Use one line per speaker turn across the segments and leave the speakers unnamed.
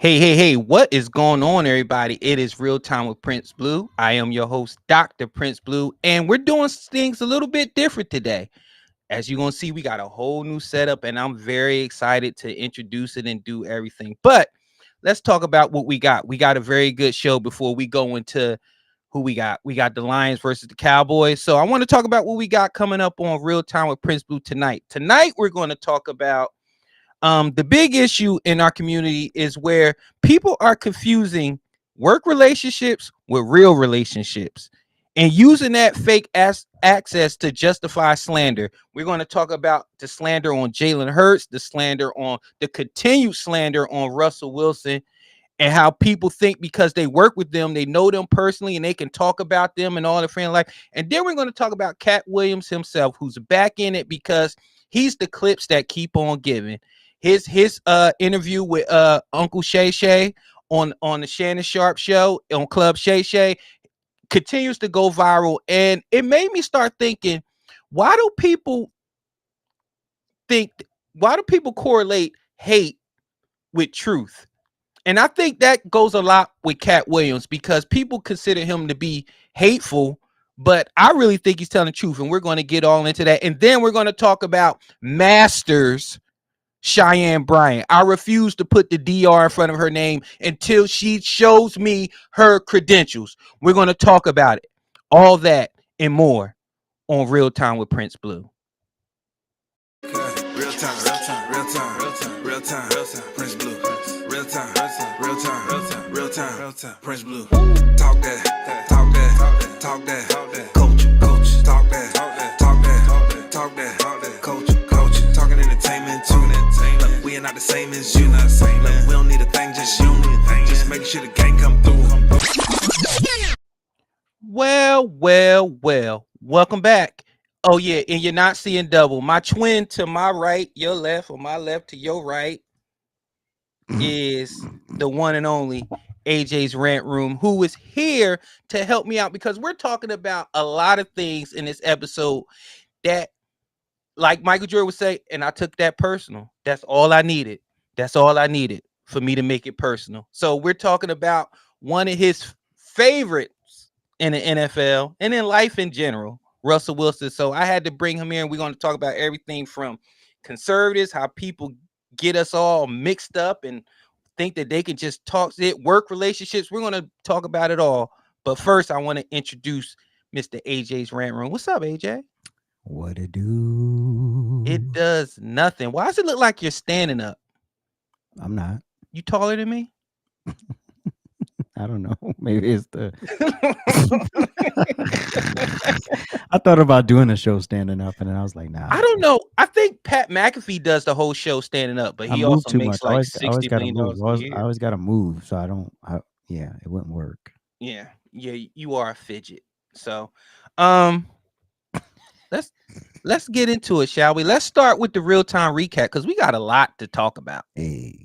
Hey, what is going on, everybody? It is Real Time with Prince Blue. I am your host, Dr. Prince Blue, and we're doing things a little bit different today. As you're going to see, we got a whole new setup, and I'm very excited to introduce it and do everything. But let's talk about what we got. We got a very good show before we go into who we got. We got the Lions versus the Cowboys. So I want to talk about what we got coming up on Real Time with Prince Blue tonight. Tonight, we're going to talk about the big issue in our community is where people are confusing work relationships with real relationships and using that fake access to justify slander. We're going to talk about the slander on Jalen Hurts, the continued slander on Russell Wilson, and how people think because they work with them, they know them personally, and they can talk about them and all their friend life. And then we're going to talk about Katt Williams himself, who's back in it because he's the clips that keep on giving. His interview with Uncle Shay Shay on the Shannon Sharp show on Club Shay Shay continues to go viral, and it made me start thinking, why do people correlate hate with truth? And I think that goes a lot with Katt Williams because people consider him to be hateful, but I really think he's telling the truth, and we're going to get all into that. And then we're going to talk about Masters Cheyenne Bryant. I refuse to put the DR in front of her name until she shows me her credentials. We're going to talk about it. All that and more on Real Time with Prince Blue.
Real time, Prince Blue. Real time, Prince Blue. Talk that, coach, talk that, coach, talking entertainment too. Look, we are not the same as you. Look, we don't need a thing, just you. Just making sure the gang come through.
Well. Welcome back. Oh yeah, and you're not seeing double. My twin to my right, your left, or my left to your right is the one and only AJ's Rant Room, who is here to help me out because we're talking about a lot of things in this episode that, like Michael Jordan would say, and I took that personal. That's all I needed. That's all I needed for me to make it personal. So we're talking about one of his favorites in the NFL and in life in general, Russell Wilson. So I had to bring him here, and we're going to talk about everything from conservatives, how people get us all mixed up and think that they can just talk it, work relationships. We're going to talk about it all. But first, I want to introduce Mr. AJ's Rant Room. What's up, AJ?
What it do?
It does nothing. Why does it look like you're standing up?
I'm not.
You taller than me?
I don't know. Maybe it's the. I thought about doing a show standing up, and then I was like, nah.
I don't know. I think Pat McAfee does the whole show standing up, but he also makes like $60 million a year.
I always got to move, so yeah, it wouldn't work.
Yeah, you are a fidget. So, let's get into it, shall we? Let's start with the real time recap because we got a lot to talk about.
Hey.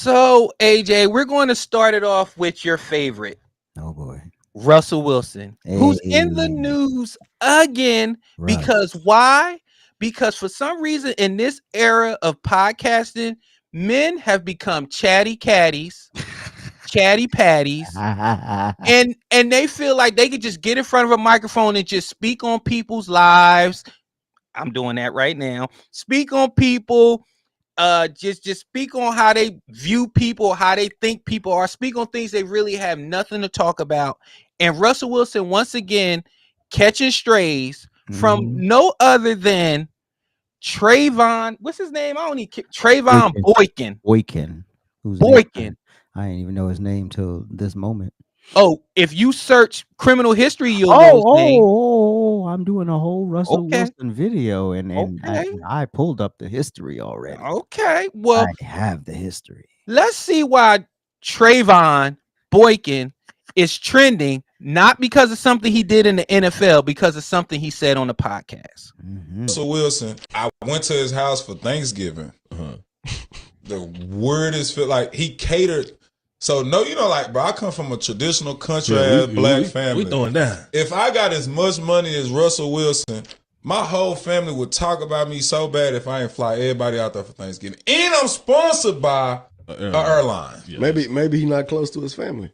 So, AJ, we're going to start it off with your favorite,
Oh boy.
Russell Wilson, who's in the
Hey,
news again. Because
Russ.
why? Because for some reason in this era of podcasting, men have become chatty catties, chatty patties, and they feel like they could just get in front of a microphone and just speak on people's lives. I'm doing that right now. Speak on people, just speak on how they view people, how they think people are, speak on things they really have nothing to talk about. And Russell Wilson once again catching strays from no other than Trayvon. What's his name? I don't need Trayvon
Boykin.
Boykin.
Boykin. Whose name?
Boykin.
I didn't even know his name till this moment.
Oh, if you search criminal history, you'll know his
Oh,
name.
I'm doing a whole Russell
Okay.
Wilson video, and
Okay.
I pulled up the history already.
Okay. Well,
I have the history.
let's see why Trayvon Boykin is trending, not because of something he did in the NFL, because of something he said on the podcast.
Russell Wilson, I went to his house for Thanksgiving. The weirdest feel like he catered. So no, like, bro, I come from a traditional country ass black family.
We throwing down.
If I got as much money as Russell Wilson, my whole family would talk about me so bad if I ain't fly everybody out there for Thanksgiving. And I'm sponsored by an airline.
Yeah.
Maybe he's not close to his family.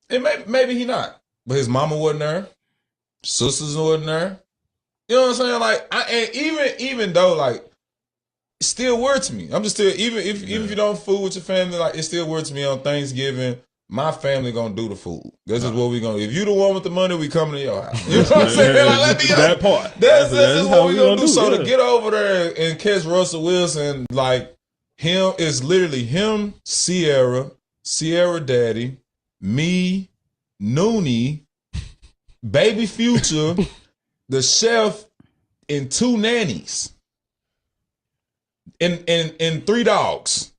And maybe he not. But his mama wasn't there. Sisters wasn't there. You know what I'm saying? Like, and even though, like, it's still weird to me. I'm just still, even if you don't food with your family, like, it's still weird to me on Thanksgiving. My family gonna do the food. This is what we gonna. If you the one with the money, we coming to your house. You know what I'm saying? Like, let me
that part.
That's
how
what we gonna do. So
yeah.
to get over there and catch Russell Wilson, like, him is literally him, Sierra Daddy, me, Noonie, Baby Future, the chef, and 2 nannies. And 3 dogs.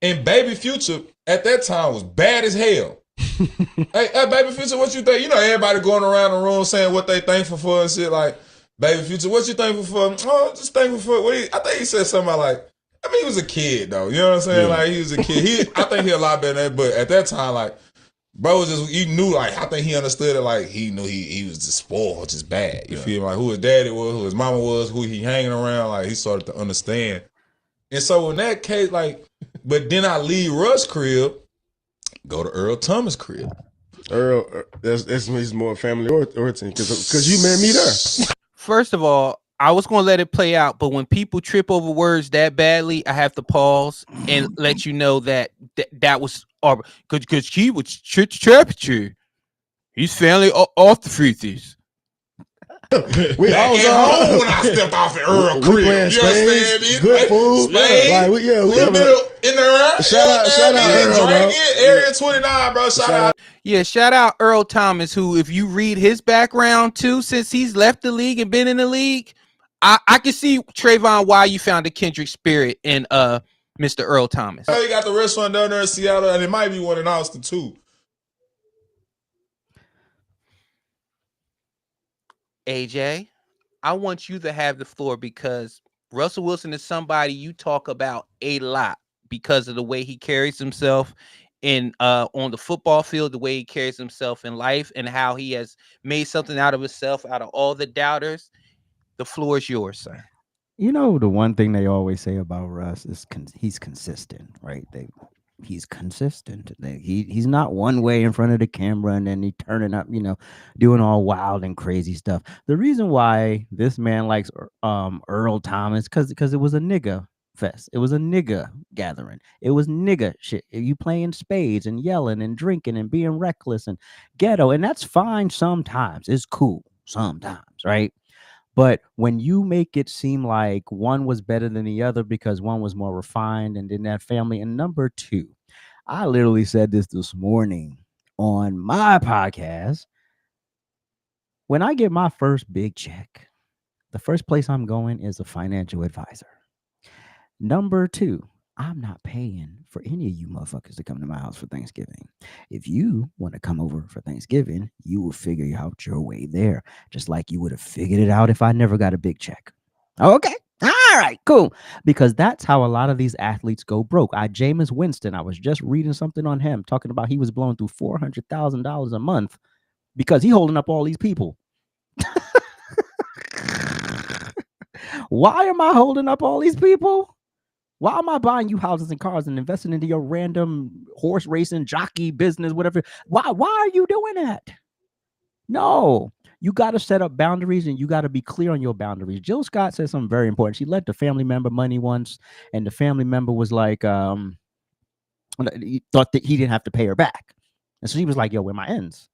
And Baby Future at that time was bad as hell. hey, Baby Future, what you think? You know, everybody going around the room saying what they thankful for and shit. Like, Baby Future, what you thankful for? Oh, just thankful for. I think he said something like, I mean, he was a kid though. You know what I'm saying? Yeah. Like, he was a kid. I think he a lot better than that. But at that time, like, bro was just, he knew, like, I think he understood it. Like, he knew he was just spoiled, just bad. You feel me? Like, who his daddy was, who his mama was, who he hanging around. Like, he started to understand. And so in that case, like, but then I leave Russ' crib, go to Earl Thomas' crib.
Earl, that's more family origin because you met me there.
First of all, I was going to let it play out, but when people trip over words that badly, I have to pause and let you know that that was because he was trapping. He's family off the freezies.
I was at home when I stepped off at Earl crib.
We playing spades, good food.
Spades,
like, we in
there.
Shout out Earl, bro.
Area 29, bro. Shout out.
Yeah, shout out Earl Thomas, who, if you read his background too, since he's left the league and been in the league, I can see, Trayvon, why you found a kindred spirit in Mr. Earl Thomas.
You got the restaurant down there in Seattle, and it might be one in Austin too.
AJ, I want you to have the floor because Russell Wilson is somebody you talk about a lot because of the way he carries himself in on the football field, the way he carries himself in life, and how he has made something out of himself, out of all the doubters. The floor is yours, sir.
You know, the one thing they always say about Russ is he's consistent, right? He's consistent. He's not one way in front of the camera and then he turning up, doing all wild and crazy stuff. The reason why this man likes Earl Thomas because it was a nigga fest. It was a nigga gathering. It was nigga shit. You playing spades and yelling and drinking and being reckless and ghetto, and that's fine sometimes. It's cool sometimes, right? But when you make it seem like one was better than the other because one was more refined and didn't have family. And number two, I literally said this morning on my podcast. When I get my first big check, the first place I'm going is a financial advisor. Number two, I'm not paying for any of you motherfuckers to come to my house for Thanksgiving. If you want to come over for Thanksgiving, you will figure out your way there, just like you would have figured it out if I never got a big check. Okay. All right, cool. Because that's how a lot of these athletes go broke. Jameis Winston, I was just reading something on him talking about he was blowing through $400,000 a month because he holding up all these people. Why am I holding up all these people? Why am I buying you houses and cars and investing into your random horse racing jockey business, whatever? Why are you doing that? No, you got to set up boundaries and you got to be clear on your boundaries. Jill Scott said something very important. She lent the family member money once, and the family member was like, he thought that he didn't have to pay her back. And so he was like, yo, where my ends?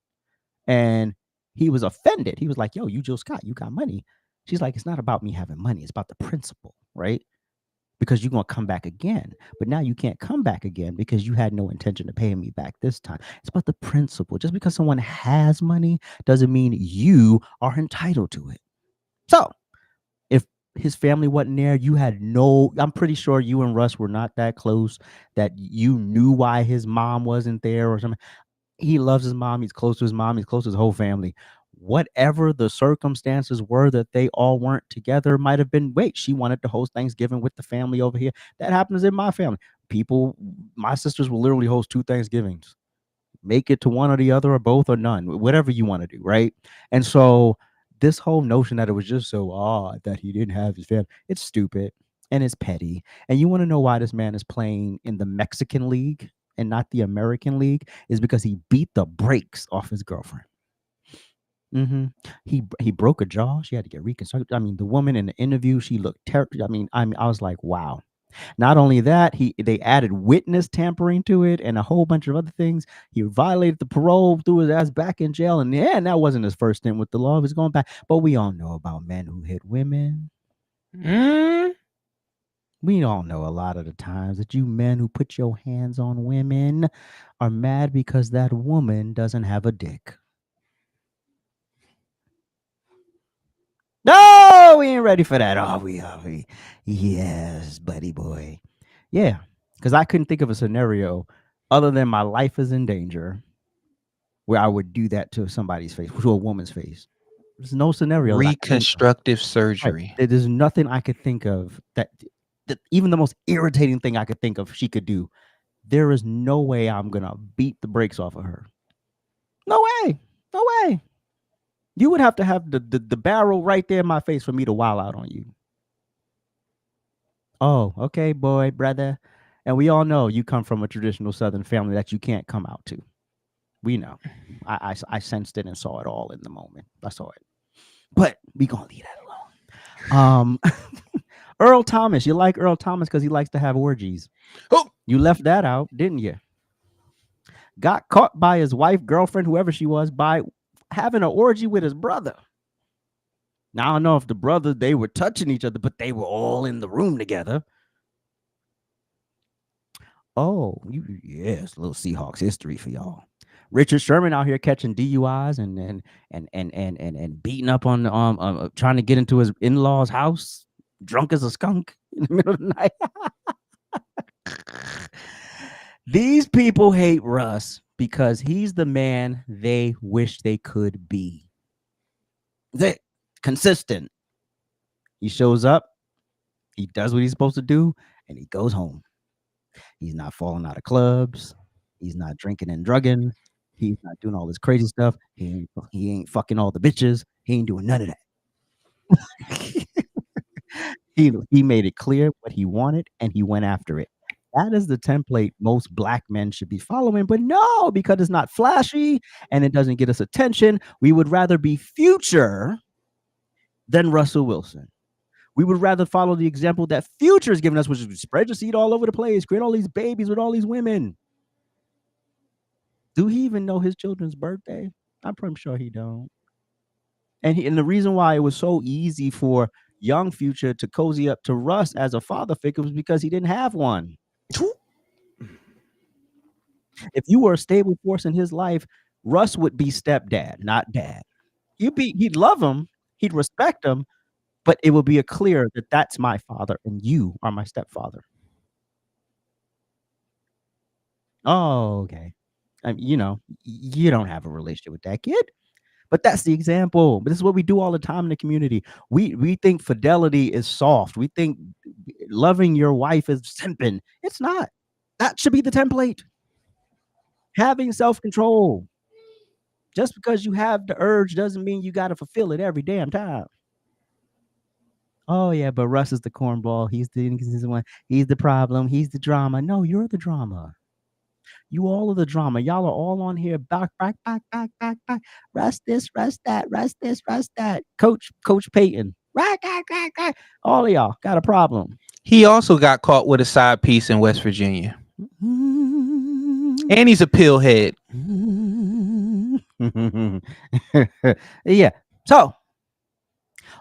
And he was offended. He was like, yo, you Jill Scott, you got money. She's like, it's not about me having money. It's about the principle, right? Because you're going to come back again. But now you can't come back again because you had no intention of paying me back this time. It's about the principle. Just because someone has money doesn't mean you are entitled to it. So if his family wasn't there, you had I'm pretty sure you and Russ were not that close that you knew why his mom wasn't there or something. He loves his mom. He's close to his mom. He's close to his whole family. Whatever the circumstances were that they all weren't together, might have been, wait, she wanted to host Thanksgiving with the family over here. That happens in my family. My sisters will literally host 2 Thanksgivings. Make it to one or the other or both or none, whatever you want to do, right? And so this whole notion that it was just so odd that he didn't have his family, it's stupid and it's petty. And you want to know why this man is playing in the Mexican League and not the American League is because he beat the brakes off his girlfriend. He broke a jaw. She had to get reconstructed. I mean, the woman in the interview, she looked terrible. I was like, wow. Not only that, they added witness tampering to it and a whole bunch of other things. He violated the parole, threw his ass back in jail, and that wasn't his first stint with the law. He was going back. But we all know about men who hit women. We all know a lot of the times that you men who put your hands on women are mad because that woman doesn't have a dick. No, we ain't ready for that. Are we? Yes, buddy boy. Yeah, because I couldn't think of a scenario other than my life is in danger where I would do that to somebody's face, to a woman's face. There's no scenario.
Reconstructive surgery.
Right. There's nothing I could think of that even the most irritating thing I could think of she could do. There is no way I'm going to beat the brakes off of her. No way. No way. You would have to have the barrel right there in my face for me to wild out on you. Oh, okay, boy, brother. And we all know you come from a traditional Southern family that you can't come out to. We know. I sensed it and saw it all in the moment. I saw it. But we gonna leave that alone. Earl Thomas. You like Earl Thomas because he likes to have orgies.
Oh.
You left that out, didn't you? Got caught by his wife, girlfriend, whoever she was, by having an orgy with his brother. Now, I don't know if the brother, they were touching each other, but they were all in the room together. Oh, yes, little Seahawks history for y'all. Richard Sherman out here catching DUIs and beating up on trying to get into his in-laws' house, drunk as a skunk in the middle of the night. These people hate Russ because he's the man they wish they could be. They're consistent. He shows up, he does what he's supposed to do, and he goes home. He's not falling out of clubs. He's not drinking and drugging. He's not doing all this crazy stuff. He ain't fucking all the bitches. He ain't doing none of that. He made it clear what he wanted, and he went after it. That is the template most black men should be following, but no, because it's not flashy and it doesn't get us attention. We would rather be Future than Russell Wilson. We would rather follow the example that Future is giving us, which is spread your seed all over the place, create all these babies with all these women. Do he even know his children's birthday? I'm pretty sure he don't. And the reason why it was so easy for young Future to cozy up to Russ as a father figure was because he didn't have one. If you were a stable force in his life, Russ would be stepdad, not dad. He'd love him, he'd respect him, but it would be clear that that's my father and you are my stepfather. Oh, okay. You don't have a relationship with that kid, But that's the example. But this is what we do all the time in the community. We think fidelity is soft. We think loving your wife is simping. It's not. That should be the template. Having self-control. Just because you have the urge doesn't mean you got to fulfill it every damn time. Oh yeah, but Russ is the cornball. He's the inconsistent one. He's the problem. He's the drama. No, you're the drama. You all are the drama. Y'all are all on here. Back. Rest this, rest that, rest this, rest that. Coach Payton. All of y'all got a problem.
He also got caught with a side piece in West Virginia. And he's a pillhead.
Yeah. So,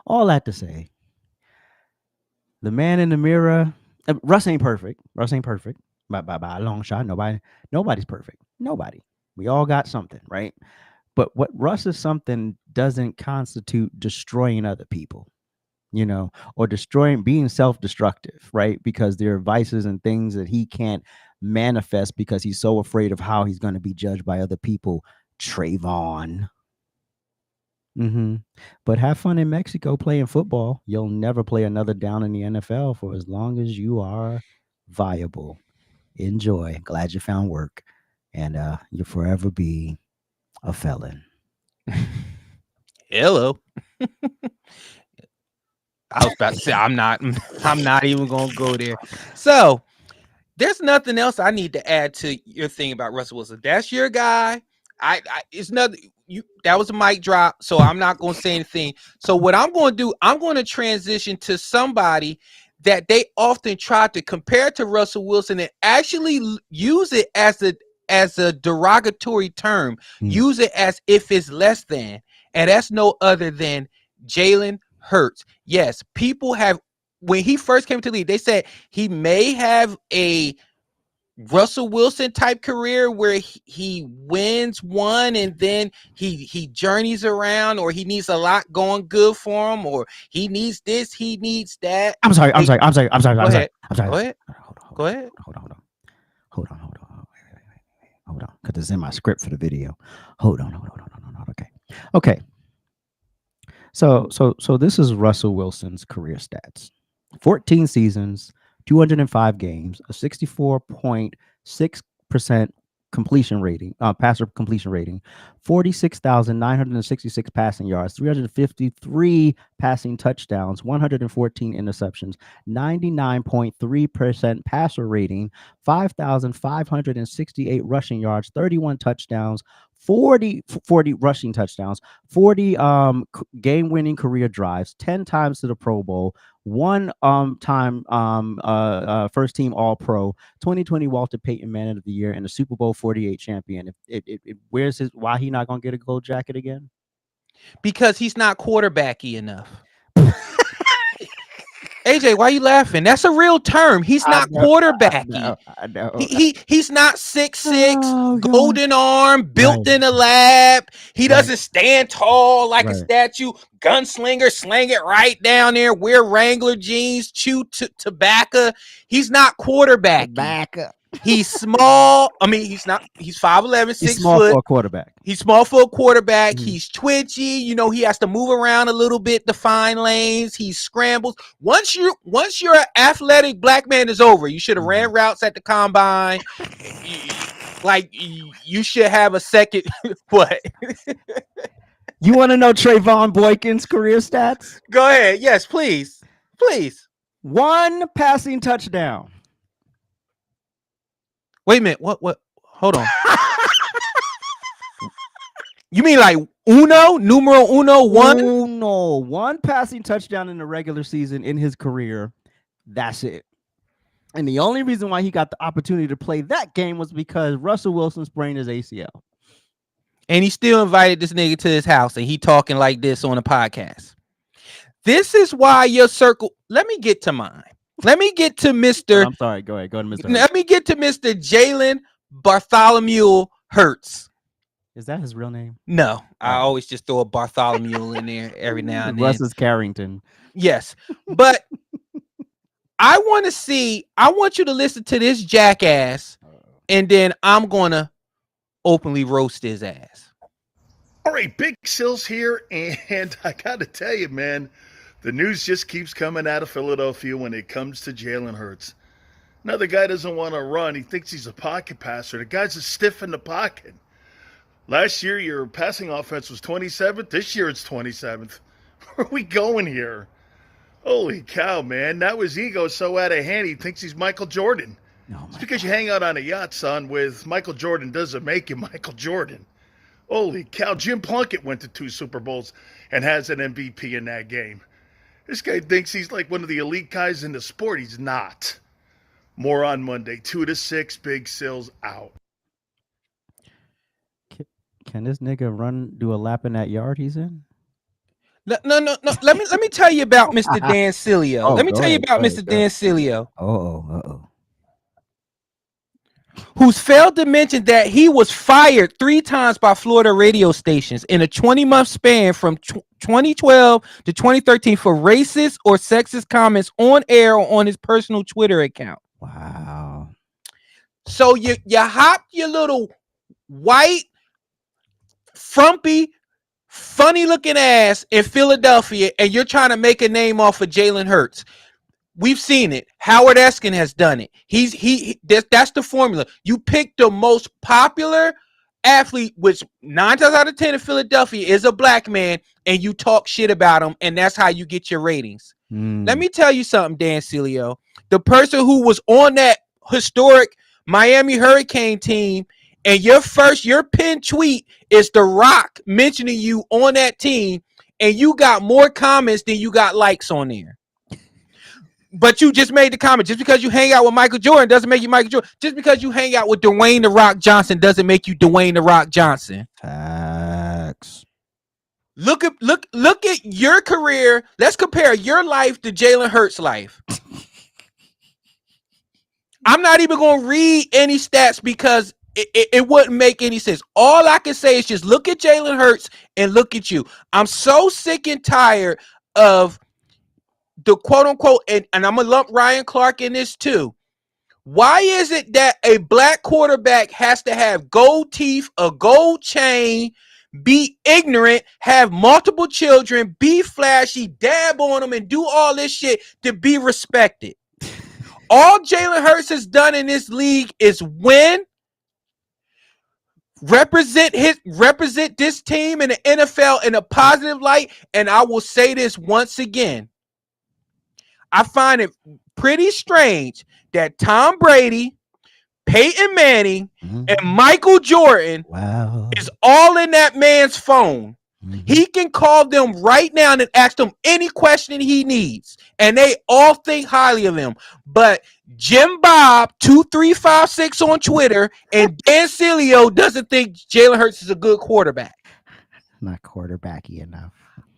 all that to say, the man in the mirror, Russ ain't perfect. By a long shot. Nobody's perfect. Nobody. We all got something, right? But what Russ is something doesn't constitute destroying other people, or being self-destructive, right? Because there are vices and things that he can't manifest because he's so afraid of how he's going to be judged by other people. Trayvon. But have fun in Mexico playing football. You'll never play another down in the NFL for as long as you are viable. Enjoy. Glad you found work, and you'll forever be a felon.
Hello. I was about to say I'm not even gonna go there. So there's nothing else I need to add to your thing about Russell Wilson. That's your guy. It's nothing. That was a mic drop, so I'm not going to say anything. So what I'm going to do, I'm going to transition to somebody that they often try to compare to Russell Wilson and actually use it as a derogatory term. Use it as if it's less than, and that's no other than Jalen Hurts. Yes, people have, when he first came to the league, they said he may have a Russell Wilson type career where he wins one and then he journeys around, or he needs a lot going good for him, or he needs this, he needs that.
I'm sorry.
Go ahead.
Hold on. Because it's in my script for the video. Hold on. Okay. So this is Russell Wilson's career stats. 14 seasons, 205 games, a 64.6% completion rating, passer completion rating, 46,966 passing yards, 353 passing touchdowns, 114 interceptions, 99.3% passer rating, 5,568 rushing yards, 31 touchdowns, 40 rushing touchdowns, 40 game-winning career drives, 10 times to the Pro Bowl, one time first team All-Pro, 2020 Walter Payton Man of the Year, and a Super Bowl 48 champion. Why he not gonna get a gold jacket again?
Because he's not quarterbacky enough. AJ, why are you laughing? That's a real term. He's not quarterbacky.
I know.
He's not 6'6", golden arm, built in a lab. He doesn't stand tall like a statue. Gunslinger, sling it right down there. Wear Wrangler jeans, chew tobacco. He's not quarterbacky. He's small. I mean, he's not. He's 5'11", 6
He's small
foot.
for a quarterback.
He's small for a quarterback. He's twitchy. He has to move around a little bit to find lanes. He scrambles. Once you're an athletic black man, is over. You should have ran routes at the combine. You should have a second. What?
You want to know Trayvon Boykin's career stats?
Go ahead. Yes, please.
One passing touchdown.
Wait a minute. What? Hold on. You mean like numero uno, one?
No, one passing touchdown in the regular season in his career. That's it. And the only reason why he got the opportunity to play that game was because Russell Wilson sprained his ACL.
And he still invited this nigga to his house, and he talking like this on a podcast. This is why your circle. Let me get to mine. Let me get to Mr.
I'm sorry. Go ahead, Mr.
Let me get to Mr. Jalen Bartholomew Hurts.
Is that his real name?
No, I always just throw a Bartholomew in there every now and then.
Russ is Carrington.
Yes, but I want you to listen to this jackass, and then I'm gonna openly roast his ass.
All right, Big Sills here, and I got to tell you, man, the news just keeps coming out of Philadelphia when it comes to Jalen Hurts. Now, the guy doesn't want to run. He thinks he's a pocket passer. The guy's a stiff in the pocket. Last year, your passing offense was 27th. This year, it's 27th. Where are we going here? Holy cow, man. Now his ego's so out of hand, he thinks he's Michael Jordan.
Oh
It's
my
because
God.
you hang out on a yacht, son, with Michael Jordan doesn't make you Michael Jordan. Holy cow. Jim Plunkett went to 2 Super Bowls and has an MVP in that game. This guy thinks he's like one of the elite guys in the sport. He's not. More on Monday. 2 to 6, Big Sills out.
Can this nigga do a lap in that yard he's in?
No. Let me tell you about Mr. Dan Cilio.
Oh,
Let me
go
tell you
ahead,
about
go ahead,
Mr.
go
Dan
ahead.
Cilio,
Uh-oh.
who's failed to mention that he was fired 3 times by Florida radio stations in a 20-month span from 2012 to 2013 for racist or sexist comments on air or on his personal Twitter account.
Wow.
So you hop your little white, frumpy, funny looking ass in Philadelphia, and you're trying to make a name off of Jalen Hurts. We've seen it. Howard Eskin has done it. That's the formula. You pick the most popular athlete, which 9 times out of 10 in Philadelphia is a black man, and you talk shit about him, and that's how you get your ratings. Let me tell you something, Dan Cilio. The person who was on that historic Miami Hurricane team, and your pinned tweet is The Rock mentioning you on that team, and you got more comments than you got likes on there. But you just made the comment. Just because you hang out with Michael Jordan doesn't make you Michael Jordan. Just because you hang out with Dwayne The Rock Johnson doesn't make you Dwayne The Rock Johnson.
Facts.
Look at your career. Let's compare your life to Jalen Hurts' life. I'm not even going to read any stats because it wouldn't make any sense. All I can say is just look at Jalen Hurts and look at you. I'm so sick and tired of the quote unquote, and I'm going to lump Ryan Clark in this too. Why is it that a black quarterback has to have gold teeth, a gold chain, be ignorant, have multiple children, be flashy, dab on them, and do all this shit to be respected? All Jalen Hurts has done in this league is win, represent this team in the NFL in a positive light. And I will say this once again. I find it pretty strange that Tom Brady, Peyton Manning, and Michael Jordan is all in that man's phone. He can call them right now and ask them any question he needs, and they all think highly of him. But Jim Bob 2356 on Twitter and Dan Cilio doesn't think Jalen Hurts is a good quarterback.
Not quarterbacky enough.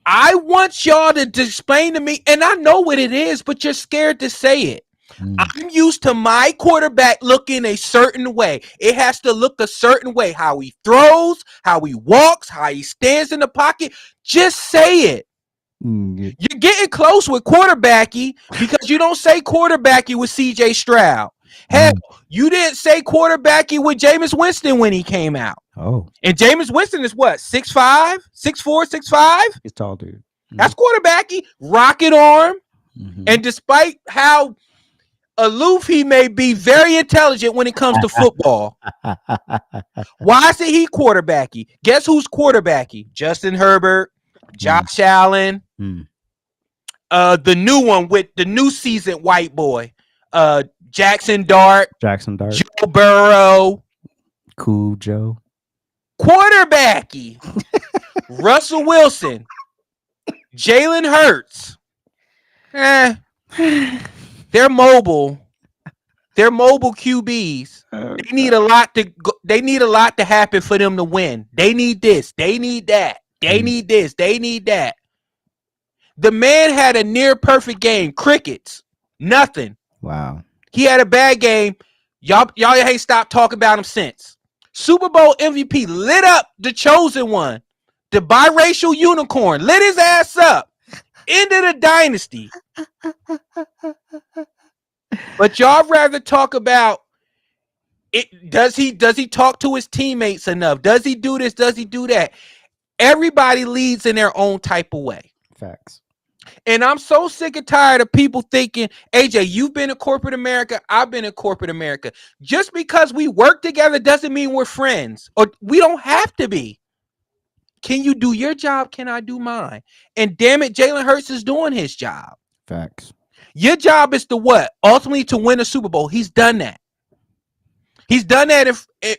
I want y'all to explain to me, and I know what it is, but you're scared to say it. I'm used to my quarterback looking a certain way. It has to look a certain way. How he throws, how he walks, how he stands in the pocket. Just say it. You're getting close with quarterbacky because you don't say quarterbacky with CJ Stroud. Hell, you didn't say quarterbacky with Jameis Winston when he came out.
Oh.
And Jameis Winston is what? 6'5", 6'4", 6'5"?
He's tall, dude.
That's quarterbacky. Rocket arm. And despite how aloof he may be, very intelligent when it comes to football. Why is he quarterbacky? Guess who's quarterbacky? Justin Herbert, Josh Allen, the new one with the new seasoned white boy, Jackson Dart, Joe Burrow,
Cool Joe.
Quarterbacky. Russell Wilson, Jalen Hurts. They're mobile. They're mobile QBs. They need a lot to go, they need a lot to happen for them to win. They need this. They need that. They need this. They need that. The man had a near perfect game. Crickets. Nothing.
Wow.
He had a bad game. Y'all ain't stopped talking about him since. Super Bowl MVP lit up the chosen one. The biracial unicorn lit his ass up. End of the dynasty. But y'all rather talk about it. Does he talk to his teammates enough? Does he do this? Does he do that? Everybody leads in their own type of way.
Facts.
And I'm so sick and tired of people thinking, AJ, you've been in corporate America. I've been in corporate America. Just because we work together doesn't mean we're friends, or we don't have to be. Can you do your job? Can I do mine? And damn it, Jalen Hurts is doing his job.
Facts.
Your job is to what? Ultimately to win a Super Bowl. He's done that. He's done that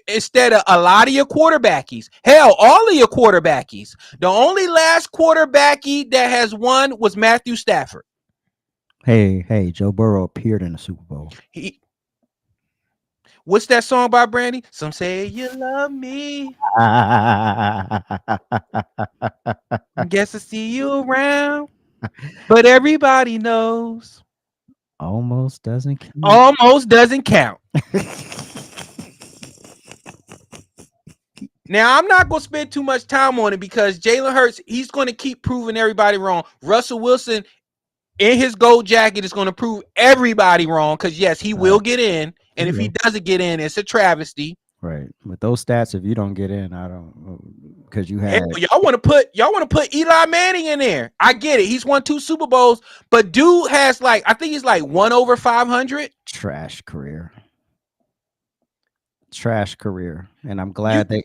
instead of a lot of your quarterbackies. Hell, all of your quarterbackies. The only last quarterbacky that has won was Matthew Stafford.
Hey, Joe Burrow appeared in the Super Bowl.
What's that song by Brandy? Some say you love me. Guess I see you around. But everybody knows.
Almost doesn't count.
Almost doesn't count. Now, I'm not going to spend too much time on it because Jalen Hurts, he's going to keep proving everybody wrong. Russell Wilson, in his gold jacket, is going to prove everybody wrong because, yes, he will get in. And if he doesn't get in, it's a travesty.
Right. With those stats, if you don't get in, I don't, because you had
y'all want to put Eli Manning in there. I get it. He's won 2 Super Bowls, but dude has I think he's 1 over 500.
Trash career. And I'm glad they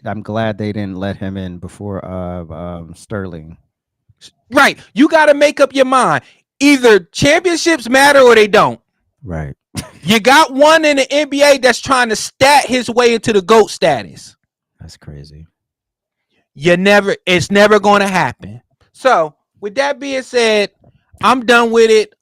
didn't let him in before Sterling.
Right. You got to make up your mind. Either championships matter or they don't.
Right.
You got one in the NBA that's trying to stat his way into the GOAT status.
That's crazy.
It's never going to happen. So with that being said, I'm done with it.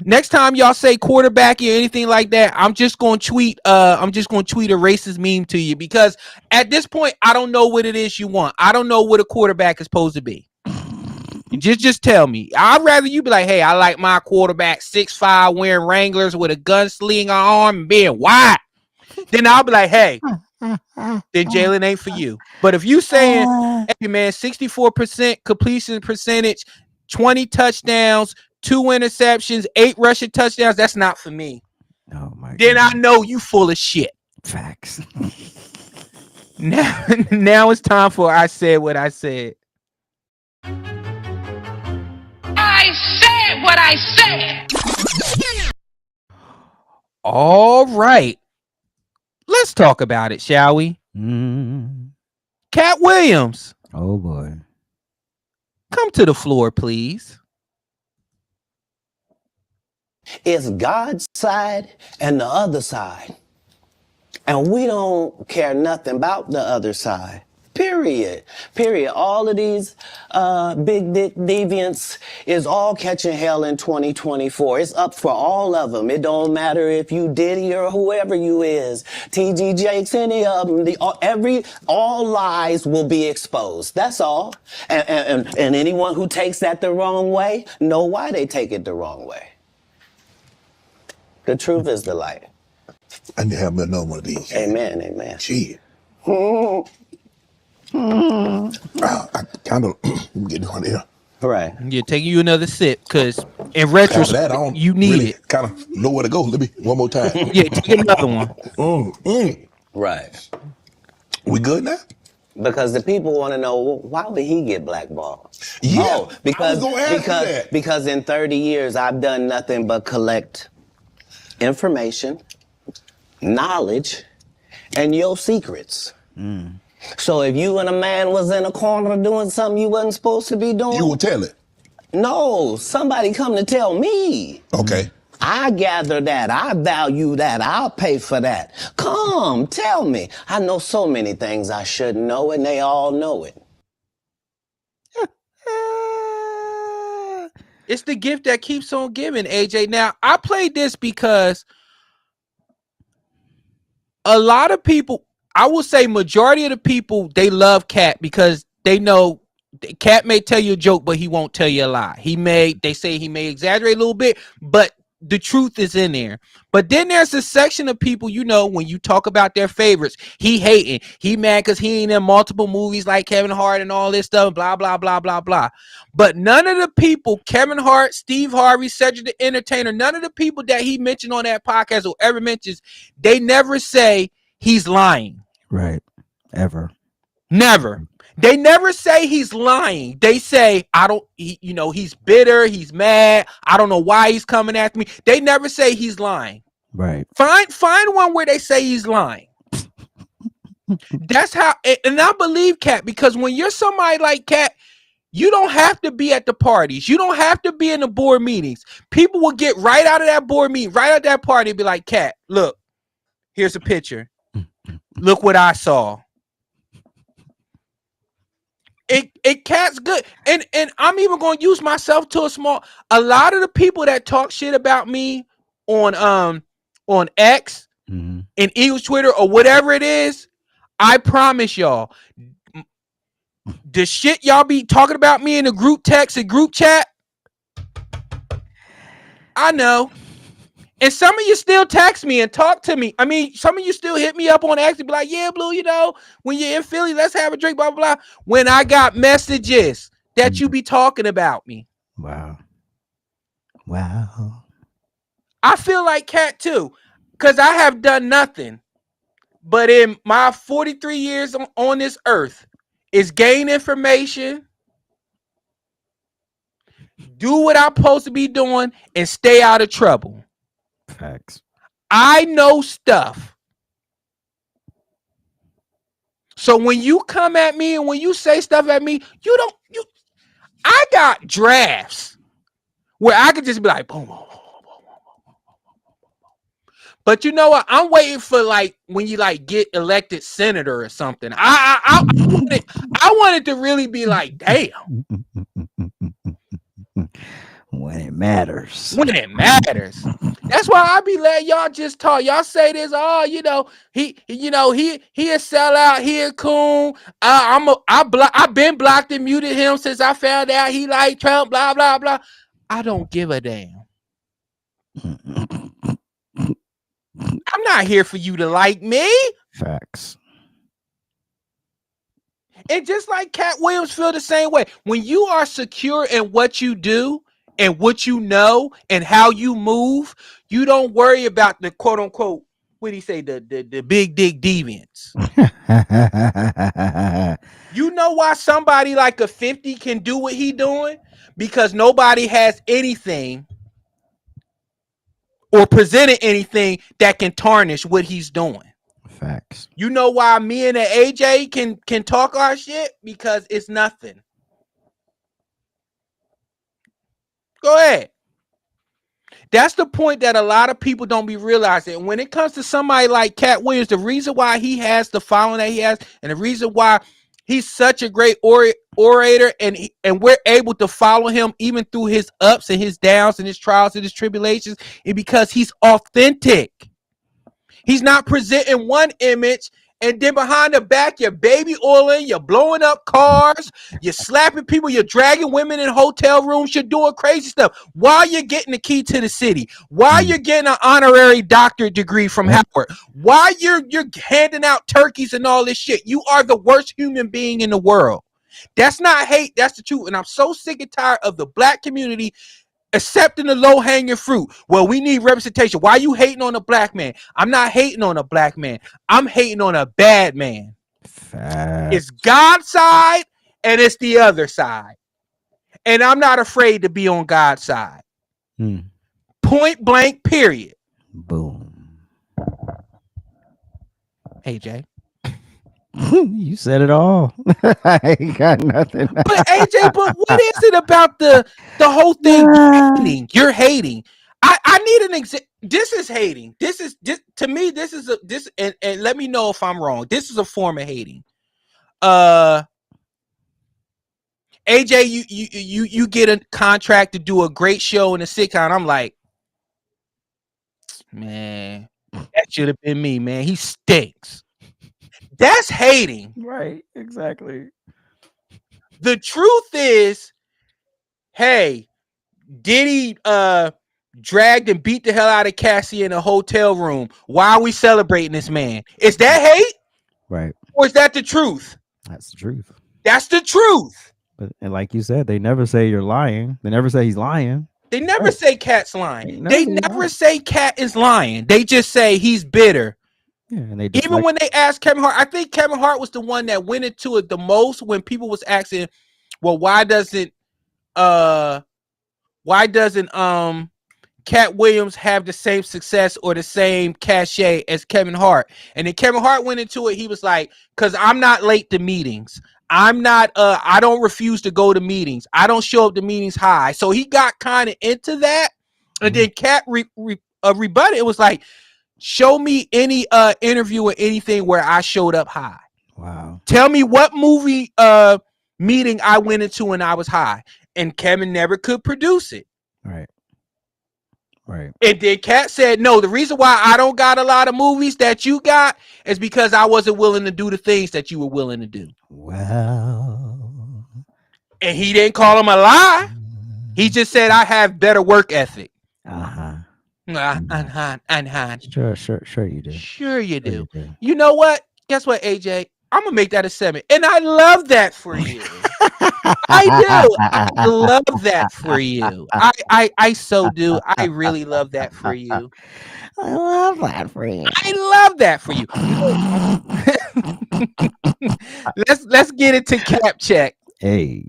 Next time y'all say quarterback or anything like that, I'm just going to tweet a racist meme to you because at this point, I don't know what it is you want. I don't know what a quarterback is supposed to be. Just tell me. I'd rather you be like, hey, I like my quarterback 6'5", wearing Wranglers with a gun sling on arm and being white. Then I'll be like, hey, then Jalen ain't for you. But if you saying, hey man, 64% completion percentage, 20 touchdowns, 2 interceptions, 8 rushing touchdowns, that's not for me.
Oh my
then
God.
I know you full of shit.
Facts.
Now it's time for I said what I said.
I said what I said.
All right. Let's talk about it, shall we? Katt Williams.
Oh boy.
Come to the floor, please.
It's God's side and the other side. And we don't care nothing about the other side. Period. All of these big dick deviants is all catching hell in 2024. It's up for all of them. It don't matter if you Diddy or whoever you is. TG Jakes, any of them. All lies will be exposed. That's all. And anyone who takes that the wrong way, know why they take it the wrong way. The truth is the light.
I need to have another one of these.
Amen.
Shit. I kind of get one here.
Right.
Yeah, taking you another sip because in retrospect, you need
really
it.
Kind of know where to go. Let me one more time.
Yeah, take another one.
Right.
We good now?
Because the people want to know, why would he get blackballed?
Yeah,
Oh, because
I was gonna ask you that.
Because in 30 years I've done nothing but collect information, knowledge, and your secrets. So if you and a man was in a corner doing something you wasn't supposed to be doing,
You will tell it.
no, somebody come to tell me.
Okay.
I gather that, I value that, I'll pay for that. Come, tell me. I know so many things I shouldn't know, and they all know it.
It's the gift that keeps on giving, AJ. Now, I played this because a lot of people, I will say majority of the people, they love Katt because they know Katt may tell you a joke, but he won't tell you a lie. They say he may exaggerate a little bit, but the truth is in there. But then there's a section of people, when you talk about their favorites, he hating, he mad because he ain't in multiple movies like Kevin Hart and all this stuff, blah, blah, blah, blah, blah. But none of the people, Kevin Hart, Steve Harvey, Cedric the Entertainer, none of the people that he mentioned on that podcast or ever mentions, they never say he's lying.
Right. Ever.
Never. They never say he's lying. They say, he's bitter, he's mad. I don't know why he's coming after me. They never say he's lying.
Right.
Find one where they say he's lying. That's how, and I believe Katt, because when you're somebody like Katt, you don't have to be at the parties. You don't have to be in the board meetings. People will get right out of that board meeting, right out that party, and be like, Katt, look, here's a picture. Look what I saw. It Katt's good. And I'm even going to use myself to a lot of the people that talk shit about me on X and Eagles Twitter or whatever it is, I promise y'all, the shit y'all be talking about me in the group text and group chat, I know. And some of you still text me and talk to me. I mean, some of you still hit me up on X and be like, yeah, Blue, when you're in Philly, let's have a drink, blah, blah, blah. When I got messages that you be talking about me.
Wow.
I feel like Katt too, because I have done nothing but in my 43 years on this earth is gain information, do what I'm supposed to be doing, and stay out of trouble.
Facts.
I know stuff. So when you come at me and when you say stuff at me, I got drafts where I could just be like, boom, boom, boom, boom, boom. But you know what? I'm waiting for like when you like get elected senator or something. I wanted to really be like, damn.
When it matters.
When it matters. That's why I be letting y'all just talk. Y'all say this, he a sellout, he a coon. I've been blocked and muted him since I found out he like Trump, blah, blah, blah. I don't give a damn. I'm not here for you to like me.
Facts.
And just like Katt Williams feel the same way. When you are secure in what you do and what you know and how you move, you don't worry about the quote unquote, what do you say, the big dick deviants. You know why somebody like a 50 can do what he doing? Because nobody has anything or presented anything that can tarnish what he's doing.
Facts.
You know why me and the AJ can talk our shit? Because it's nothing. Go ahead. That's the point that a lot of people don't be realizing. When it comes to somebody like Katt Williams, the reason why he has the following that he has, and the reason why he's such a great orator, and we're able to follow him even through his ups and his downs and his trials and his tribulations, is because he's authentic. He's not presenting one image and then behind the back you're baby oiling, you're blowing up cars, you're slapping people, you're dragging women in hotel rooms, you're doing crazy stuff while you're getting the key to the city, while you're getting an honorary doctorate degree from Howard, while you're handing out turkeys and all this shit. You are the worst human being in the world. That's not hate, that's the truth. And I'm so sick and tired of the black community accepting the low-hanging fruit. Well, we need representation. Why are you hating on a black man? I'm not hating on a black man. I'm hating on a bad man.
Facts.
It's God's side and it's the other side. And I'm not afraid to be on God's side. Point blank, period.
Boom.
Hey, Jay.
You said it all. I ain't got nothing.
But AJ, but what is it about the whole thing? You're hating. I need an example. This is hating. This to me. This is and let me know if I'm wrong. This is a form of hating. AJ, you get a contract to do a great show in a sitcom. I'm like, man, that should have been me, man. He stinks. That's hating.
Right, exactly.
The truth is, hey, Diddy dragged and beat the hell out of Cassie in a hotel room. Why are we celebrating this man? Is that hate?
Right.
Or is that the truth?
That's the truth.
That's the truth.
But and like you said, they never say you're lying. They never say he's lying.
They never say Katt's lying. They never say Katt is lying. They just say he's bitter.
Yeah, and they
Even
deflect.
when they asked Kevin Hart, I think Kevin Hart was the one that went into it the most when people was asking, well, why doesn't Katt Williams have the same success or the same cachet as Kevin Hart? And then Kevin Hart went into it. He was like, because I'm not late to meetings. I don't refuse to go to meetings. I don't show up to meetings high. So he got kind of into that. And then Katt rebutted. It was like, show me any interview or anything where I showed up high.
Wow.
Tell me what movie meeting I went into when I was high. And Kevin never could produce it.
Right. Right.
And then Katt said, no, the reason why I don't got a lot of movies that you got is because I wasn't willing to do the things that you were willing to do.
Well.
And he didn't call him a lie. He just said, I have better work ethic.
Uh-huh. Sure you do.
Sure you do. You know what? Guess what, AJ? I'm going to make that a 7. And I love that for you. I do. I love that for you. I so do. I really love that for you.
I love that for you.
I love that for you. let's get into cap check.
Hey.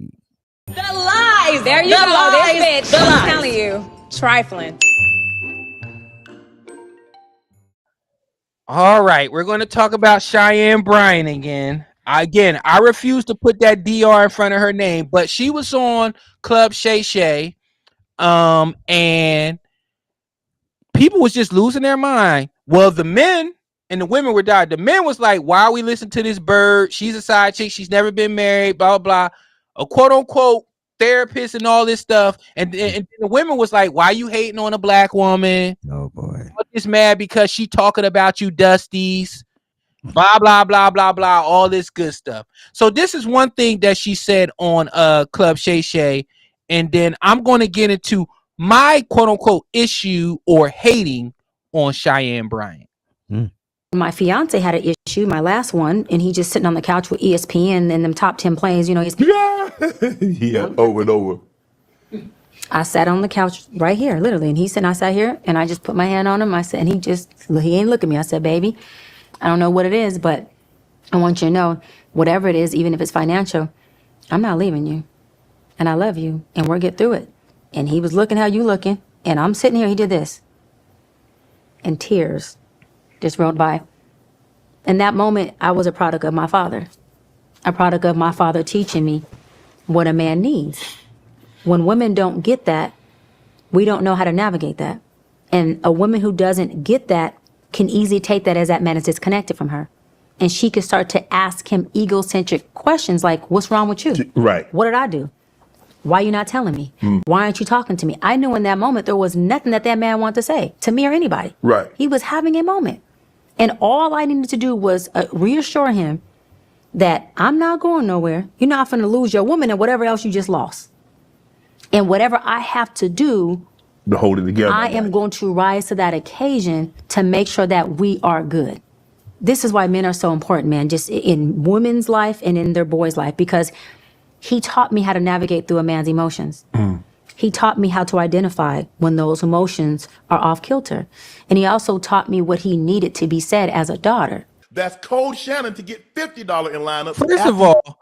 The lies. There you go. This bitch. I'm telling you. Trifling.
All right, we're going to talk about Cheyenne Bryan again. I refuse to put that DR in front of her name, but she was on Club Shay Shay, and people was just losing their mind. Well, the men and the women were dying. The men was like, why are we listening to this bird? She's a side chick. She's never been married, blah, blah, blah. A quote unquote therapist and all this stuff. And the women was like, why are you hating on a black woman?
Oh boy.
I'm just mad because she talking about you dusties. Blah, blah, blah, blah, blah, all this good stuff. So this is one thing that she said on Club Shay Shay. And then I'm going to get into my quote unquote issue or hating on Cheyenne Bryan.
My fiance had an issue, my last one, and he just sitting on the couch with ESPN and them top 10 plays, you know.
Yeah, over and over.
I sat on the couch right here, literally, and I sat here, and I just put my hand on him. I said, and he ain't look at me. I said, baby, I don't know what it is, but I want you to know, whatever it is, even if it's financial, I'm not leaving you. And I love you, and we'll get through it. And he was looking how you looking, and I'm sitting here, he did this. And tears just rolled by. In that moment, I was a product of my father. A product of my father teaching me what a man needs. When women don't get that, we don't know how to navigate that. And a woman who doesn't get that can easily take that as that man is disconnected from her. And she could start to ask him egocentric questions like, what's wrong with you?
Right.
What did I do? Why are you not telling me? Why aren't you talking to me? I knew in that moment there was nothing that man wanted to say to me or anybody.
Right.
He was having a moment. And all I needed to do was reassure him that I'm not going nowhere. You're not going to lose your woman and whatever else you just lost. And whatever I have to do
To hold it together.
I am going to rise to that occasion to make sure that we are good. This is why men are so important, man, just in women's life and in their boys' life, because he taught me how to navigate through a man's emotions. He taught me how to identify when those emotions are off kilter. And he also taught me what he needed to be said as a daughter.
That's Code Shannon to get $50 in lineup.
First of all,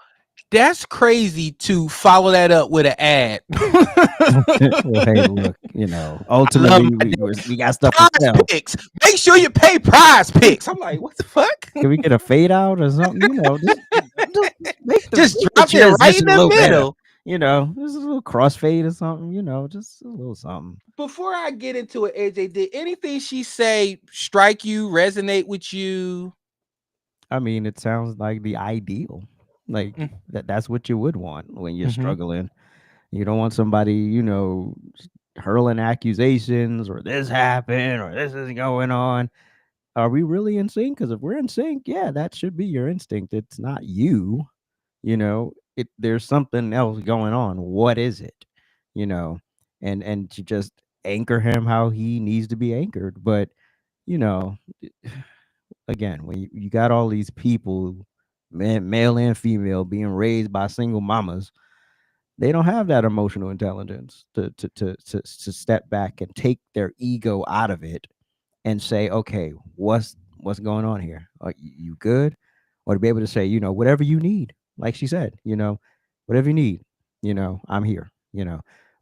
that's crazy to follow that up with an ad.
Well, hey, look, you know, ultimately we got stuff to
Prize
sell.
Picks. Make sure you pay Prize Picks. I'm like, what the fuck?
Can we get a fade out or something? You know,
Just drop it right in the middle.
You know, just a little crossfade or something. You know, just a little something.
Before I get into it, AJ, did anything she say strike you, resonate with you?
I mean, it sounds like the ideal. Like that's what you would want when you're struggling. You don't want somebody, you know, hurling accusations or this happened or this is going on. Are we really in sync? Because if we're in sync, yeah, that should be your instinct. It's not you. You know, there's something else going on. What is it? You know, and to just anchor him how he needs to be anchored. But you know, again, when you got all these people, male and female, being raised by single mamas, they don't have that emotional intelligence to step back and take their ego out of it and say, okay, what's what's going on here? Are you good? Or to be able to say, whatever you need, like she said, whatever you need, I'm here,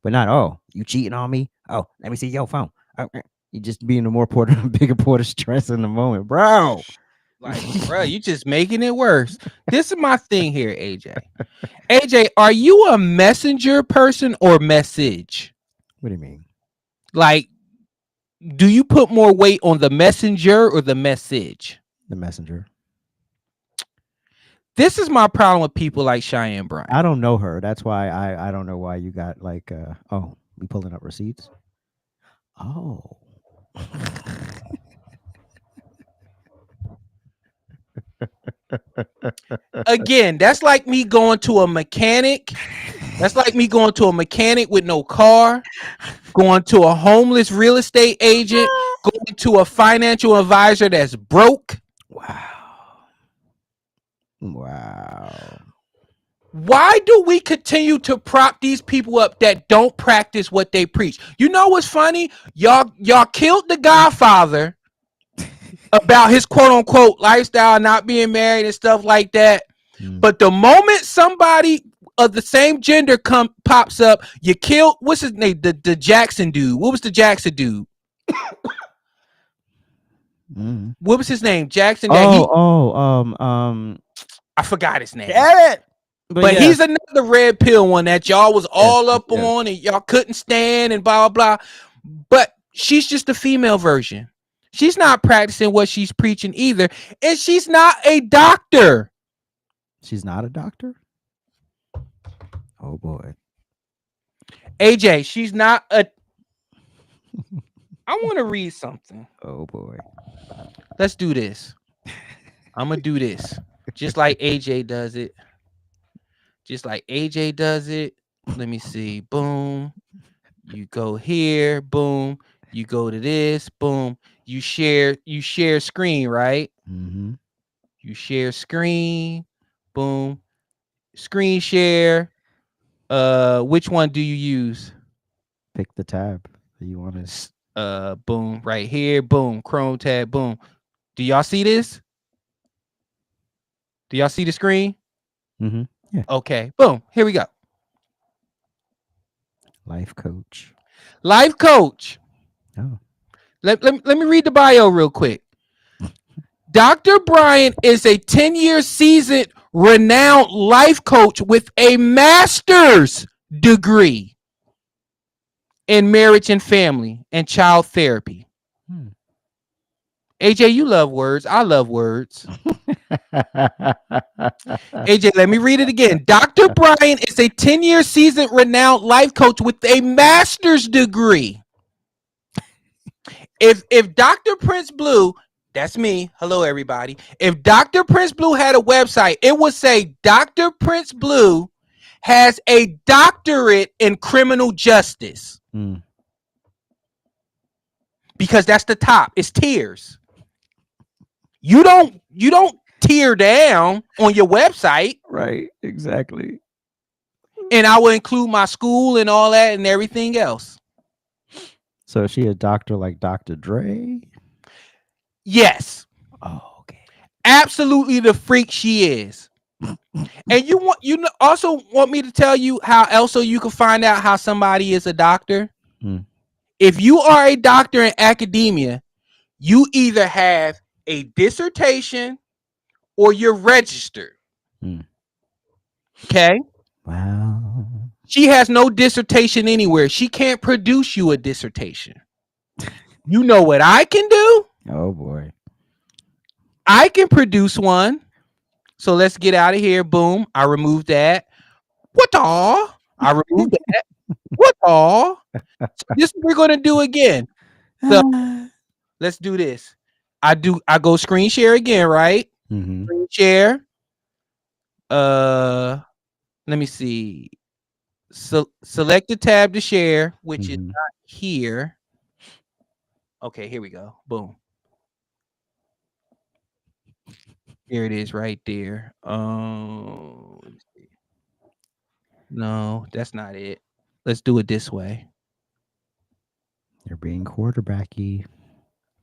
but not, oh, you cheating on me? Oh, let me see your phone. You just being a more bigger port of stress in the moment, bro.
Like, bro, you just making it worse. This is my thing here, AJ. AJ, are you a messenger person or message?
What do you mean?
Like, do you put more weight on the messenger or the message?
The messenger.
This is my problem with people like Cheyenne Bryant.
I don't know her. That's why I don't know why you got like oh, we pulling up receipts. Oh.
Again, that's like me going to a mechanic. That's like me going to a mechanic with no car, going to a homeless real estate agent, going to a financial advisor that's broke.
Wow.
Why do we continue to prop these people up that don't practice what they preach? You know what's funny? Y'all killed the Godfather about his quote unquote lifestyle, not being married and stuff like that. But the moment somebody of the same gender pops up, you killed, what's his name? The Jackson dude. What was the Jackson dude? What was his name? Jackson. I forgot his name.
Damn it.
But yeah, he's another red pill one that y'all was all up on and y'all couldn't stand and blah, blah, blah. But she's just a female version. She's not practicing what she's preaching either. And she's not a doctor.
She's not a doctor? Oh, boy.
AJ, she's not a... I want to read something.
Oh, boy.
Let's do this. I'm going to do this. Just like AJ does it. Just like AJ does it. Let me see. Boom. You go here. Boom. You go to this. Boom. You share screen, right?
Mm-hmm.
You share screen. Boom. Screen share. Which one do you use?
Pick the tab that you want to.
Boom. Right here. Boom. Chrome tab. Boom. Do y'all see this? Do y'all see the screen?
Mm-hmm. Yeah.
Okay. Boom. Here we go.
Life coach.
Life coach.
Oh.
Let me read the bio real quick. Dr. Bryant is a 10-year seasoned renowned life coach with a master's degree in marriage and family and child therapy. AJ, you love words. I love words. AJ, let me read it again. Dr. Bryant is a 10-year seasoned renowned life coach with a master's degree. If Dr. Prince Blue, that's me. Hello, everybody. If Dr. Prince Blue had a website, it would say Dr. Prince Blue has a doctorate in criminal justice. Because that's the top. It's tiers. You don't tear down on your website.
Right, exactly.
And I will include my school and all that and everything else. So
is she a doctor like Dr. Dre?
Yes.
Oh, okay.
Absolutely the freak she is. And you also want me to tell you how also you can find out how somebody is a doctor? If you are a doctor in academia, you either have a dissertation or you're registered. Okay?
Wow.
She has no dissertation anywhere. She can't produce you a dissertation. You know what I can do?
Oh, boy.
I can produce one. So let's get out of here. Boom. I removed that. What the? I removed that. What the? So this we're going to do again. So let's do this. I go screen share again, right? Screen share. Let me see. So select the tab to share, which is not here. Okay, here we go. Boom. Here it is right there. Oh, no, that's not it. Let's do it this way.
You're being quarterbacky.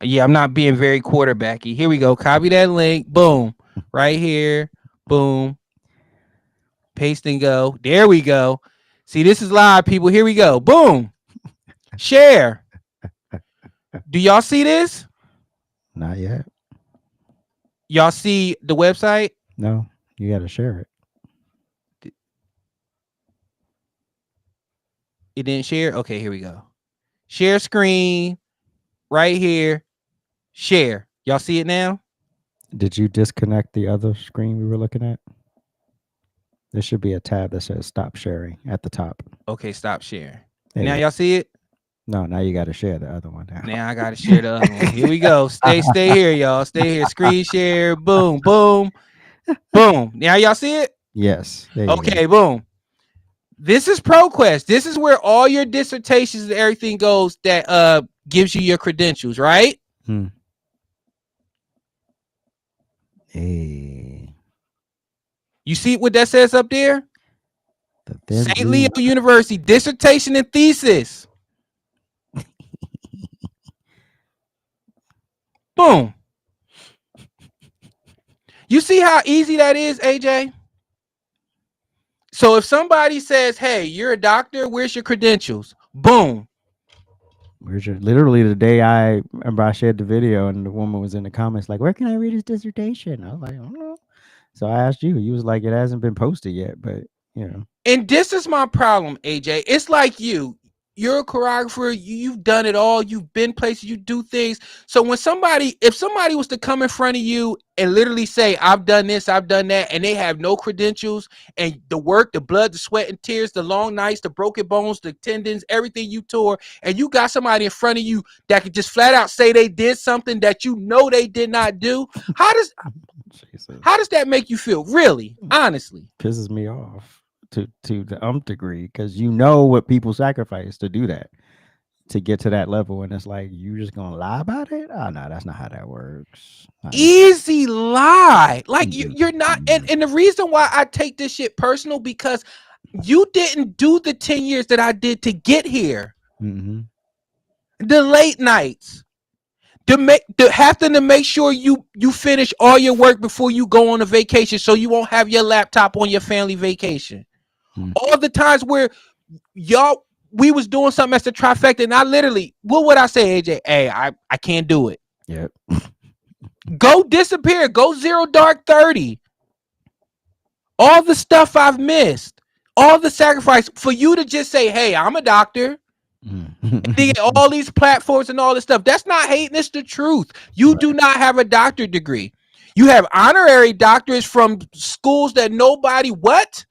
Yeah, I'm not being very quarterbacky. Here we go. Copy that link. Boom. Right here. Boom. Paste and go. There we go. See, this is live, people. Here we go. Boom. Share. Do y'all see this?
Not yet.
Y'all see the website?
No, you got to share it.
It didn't share? Okay, here we go. Share screen. Right here. Share. Y'all see it now?
Did you disconnect the other screen we were looking at? There should be a tab that says stop sharing at the top.
Okay, stop sharing.
There
Now
you
y'all see it?
No, now you got to share the other one now.
Now I gotta share the other one. Here we go. Stay here, y'all. Stay here. Screen share. Boom, boom, boom. Now y'all see it?
Yes. There you
Okay, boom. This is ProQuest. This is where all your dissertations and everything goes that gives you your credentials, right?
Hey.
You see what that says up there? St. Leo University, dissertation and thesis. Boom. You see how easy that is, AJ? So if somebody says, hey, you're a doctor, where's your credentials? Boom.
Where's your literally the day I remember I shared the video and the woman was in the comments like, where can I read his dissertation? I was like, I don't know. So I asked you. You was like, it hasn't been posted yet, but you know.
And this is my problem, AJ. It's like you're a choreographer, you've done it all, you've been places, you do things. So when if somebody was to come in front of you and literally say, I've done this, I've done that, and they have no credentials, and the work, the blood, the sweat and tears, the long nights, the broken bones, the tendons, everything you tore, and you got somebody in front of you that could just flat out say they did something that you know they did not do, how does that make you feel? Really? Honestly.
Pisses me off. To the degree, because you know what people sacrifice to do that, to get to that level, and it's like you just gonna lie about it. Oh no, that's not how that works.
Easy lie. Like you're not, and the reason why I take this shit personal, because you didn't do the 10 years that I did to get here. The late nights, having to make sure you finish all your work before you go on a vacation, so you won't have your laptop on your family vacation. All the times where we was doing something as the trifecta, and I literally, what would I say, AJ? Hey, I can't do it.
Yep.
Go disappear. Go 0 dark 30. All the stuff I've missed, all the sacrifice for you to just say, hey, I'm a doctor. All these platforms and all this stuff. That's not hating. It's the truth. You do not have a doctorate degree. You have honorary doctorates from schools that nobody what?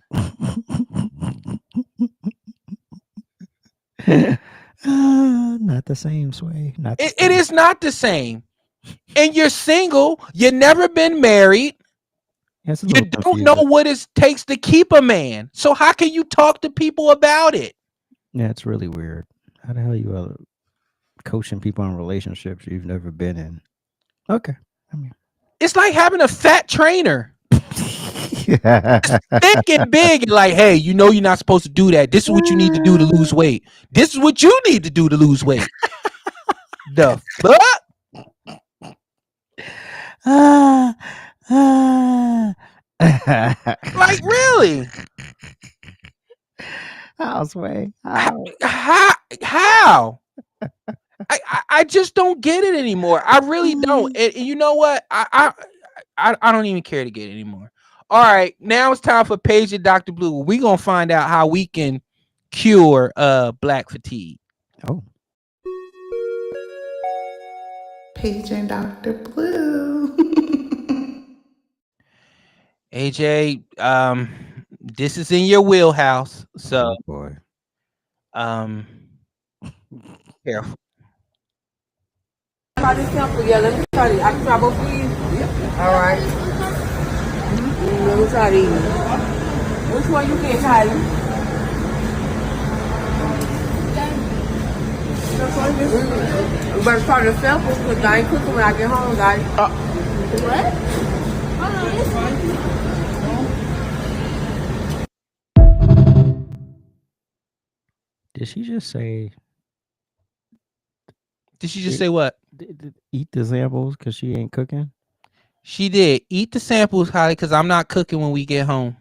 Not the same, Sway.
It is not the same. And you're single. You've never been married. You don't know what it takes to keep a man. So how can you talk to people about it?
Yeah, it's really weird. How the hell you are coaching people in relationships you've never been in? Okay.
It's like having a fat trainer. It's thick and big, and like, hey, you know you're not supposed to do that. This is what you need to do to lose weight. This is what you need to do to lose weight. The fuck? Like, really?
How, Sway?
How? I just don't get it anymore. I really don't. And you know what? I don't even care to get it anymore. All right, now it's time for Paige and Dr. Blue. We're gonna find out how we can cure black fatigue.
Oh.
Paige and Dr. Blue.
AJ, this is in your wheelhouse. So
boy.
Careful.
Try this sample, yeah. Let me try this. I can try both of these. Yeah. All right. Let me try these. Which one you get, Tyler? You better try the samples because I ain't cooking when I get home, guys. What?
Did she just say?
Did she just say what?
Eat the samples because she ain't cooking.
She did. Eat the samples, Holly, because I'm not cooking when we get home.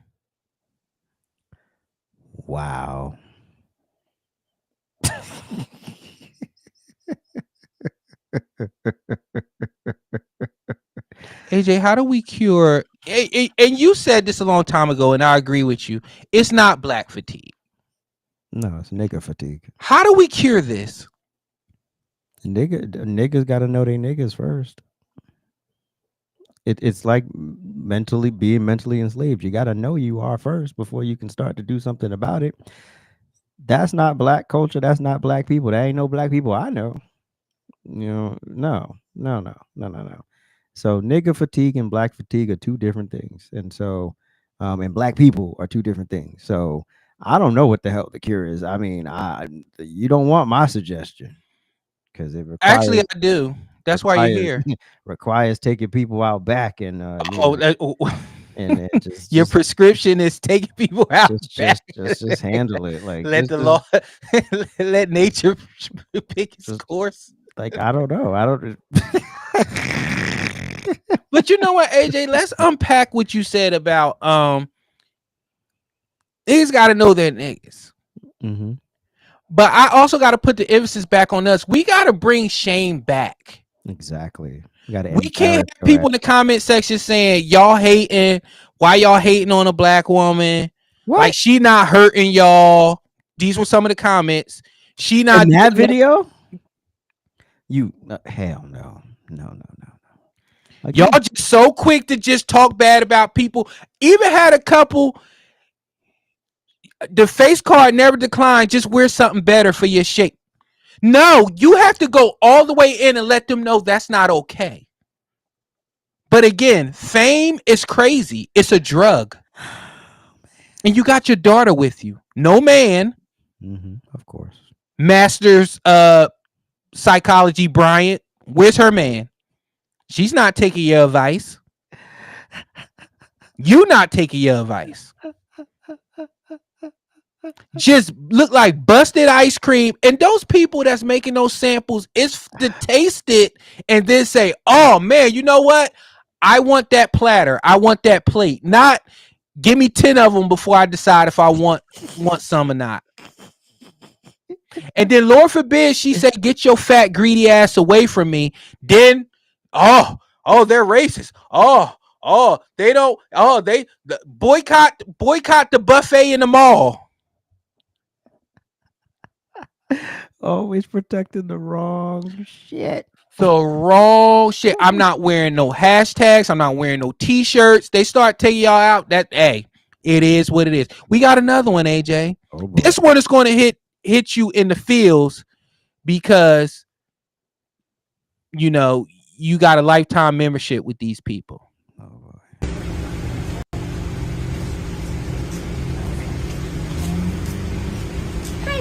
Wow.
AJ, how do we cure? And you said this a long time ago, and I agree with you. It's not black fatigue.
No, it's nigga fatigue.
How do we cure this?
Niggas got to know they niggas first. It's like being mentally enslaved. You got to know you are first before you can start to do something about it. That's not black culture. That's not black people. That ain't no black people I know. No. So nigga fatigue and black fatigue are two different things. And so, and black people are two different things. So I don't know what the hell the cure is. I mean, you don't want my suggestion because it requires,
actually I do. That's why you're here.
Requires taking people out back and and
your prescription is taking people out.
Just handle it. Like
let the law, let nature pick its course.
Like I don't know.
But you know what, AJ? Let's unpack what you said about niggas got to know they're niggas.
Mm-hmm.
But I also got to put the emphasis back on us. We got to bring shame back.
Exactly.
We can't have people in the comment section saying y'all hating. Why y'all hating on a black woman? What? Like she not hurting y'all. These were some of the comments. She not
in that video. Hell no.
Again. Y'all just so quick to just talk bad about people. Even had a couple. The face card never declined. Just wear something better for your shape. No, you have to go all the way in and let them know that's not okay. But again, fame is crazy. It's a drug. And you got your daughter with you. No man.
Mm-hmm, of course.
Master's psychology, Bryant. Where's her man? She's not taking your advice. You not taking your advice. Just look like busted ice cream. And those people that's making those samples, it's to taste it and then say, oh man, you know what? I want that platter. I want that plate. Not give me 10 of them before I decide if I want some or not. And then Lord forbid she said, get your fat, greedy ass away from me. Then, oh, they're racist. They don't. They boycott the buffet in the mall.
Always protecting the wrong shit.
The wrong shit. I'm not wearing no hashtags. I'm not wearing no t-shirts. They start taking y'all out. That it is what it is. We got another one, AJ. This one is going to hit you in the feels because you know you got a lifetime membership with these people.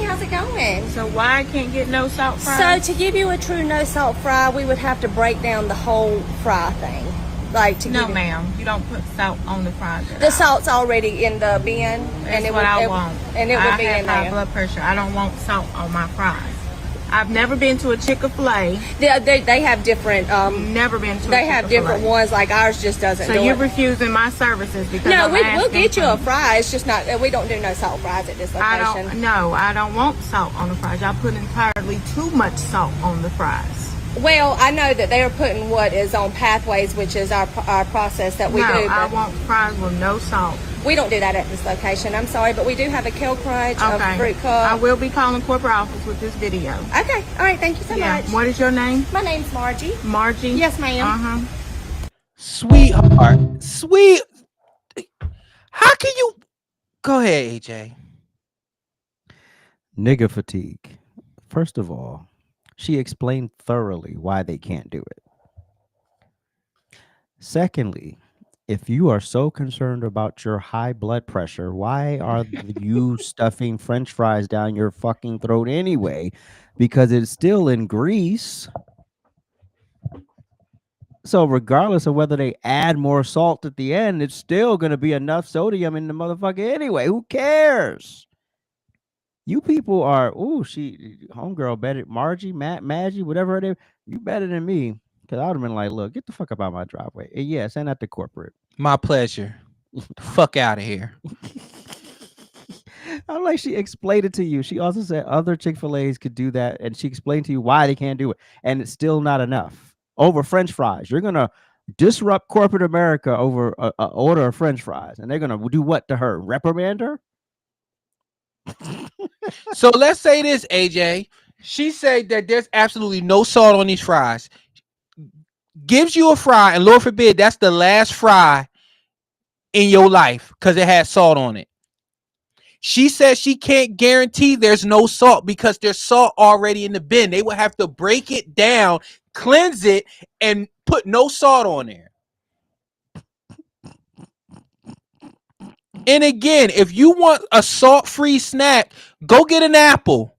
How's it going?
So why I can't get no salt fry?
So to give you a true no salt fry, we would have to break down the whole fry thing.
No, ma'am. You don't put salt on the fries.
The salt's already in the bin,
and it would be in there.
I
have high blood pressure. I don't want salt on my fries. I've never been to a Chick-fil-A.
They have different.
Never been to.
They have different ones. Like ours just doesn't.
So you're refusing my services because
no, we'll get you a fry. It's just not. We don't do no salt fries at this location.
I don't want salt on the fries. Y'all put entirely too much salt on the fries.
Well, I know that they are putting what is on Pathways, which is our process that we do.
I want fries with no salt.
We don't do that at this location. I'm sorry, but we do have a Kale Crunch, a Fruit Cup.
I will be calling corporate office with this video.
Okay. All right. Thank you so much.
What is your name?
My name's Margie.
Margie?
Yes, ma'am.
Sweetheart. Sweet. How can you... Go ahead, AJ.
Nigga fatigue. First of all, she explained thoroughly why they can't do it. Secondly, if you are so concerned about your high blood pressure, why are you stuffing French fries down your fucking throat anyway? Because it's still in grease. So regardless of whether they add more salt at the end, it's still going to be enough sodium in the motherfucker anyway. Who cares? You people are she homegirl better Margie, Maggie, whatever her name. You better than me. Cause I would have been like, look, get the fuck up out my driveway. And yeah, send that to corporate.
My pleasure. Fuck out of here.
I'm like, she explained it to you. She also said other Chick-fil-A's could do that, and she explained to you why they can't do it, and it's still not enough. Over French fries, you're gonna disrupt corporate America over a order of French fries, and they're gonna do what to her? Reprimand her?
So let's say this, AJ. She said that there's absolutely no salt on these fries. Gives you a fry, and Lord forbid that's the last fry in your life because it has salt on it. She says she can't guarantee there's no salt because there's salt already in the bin. They would have to break it down, cleanse it, and put no salt on there. And again, if you want a salt-free snack, go get an apple.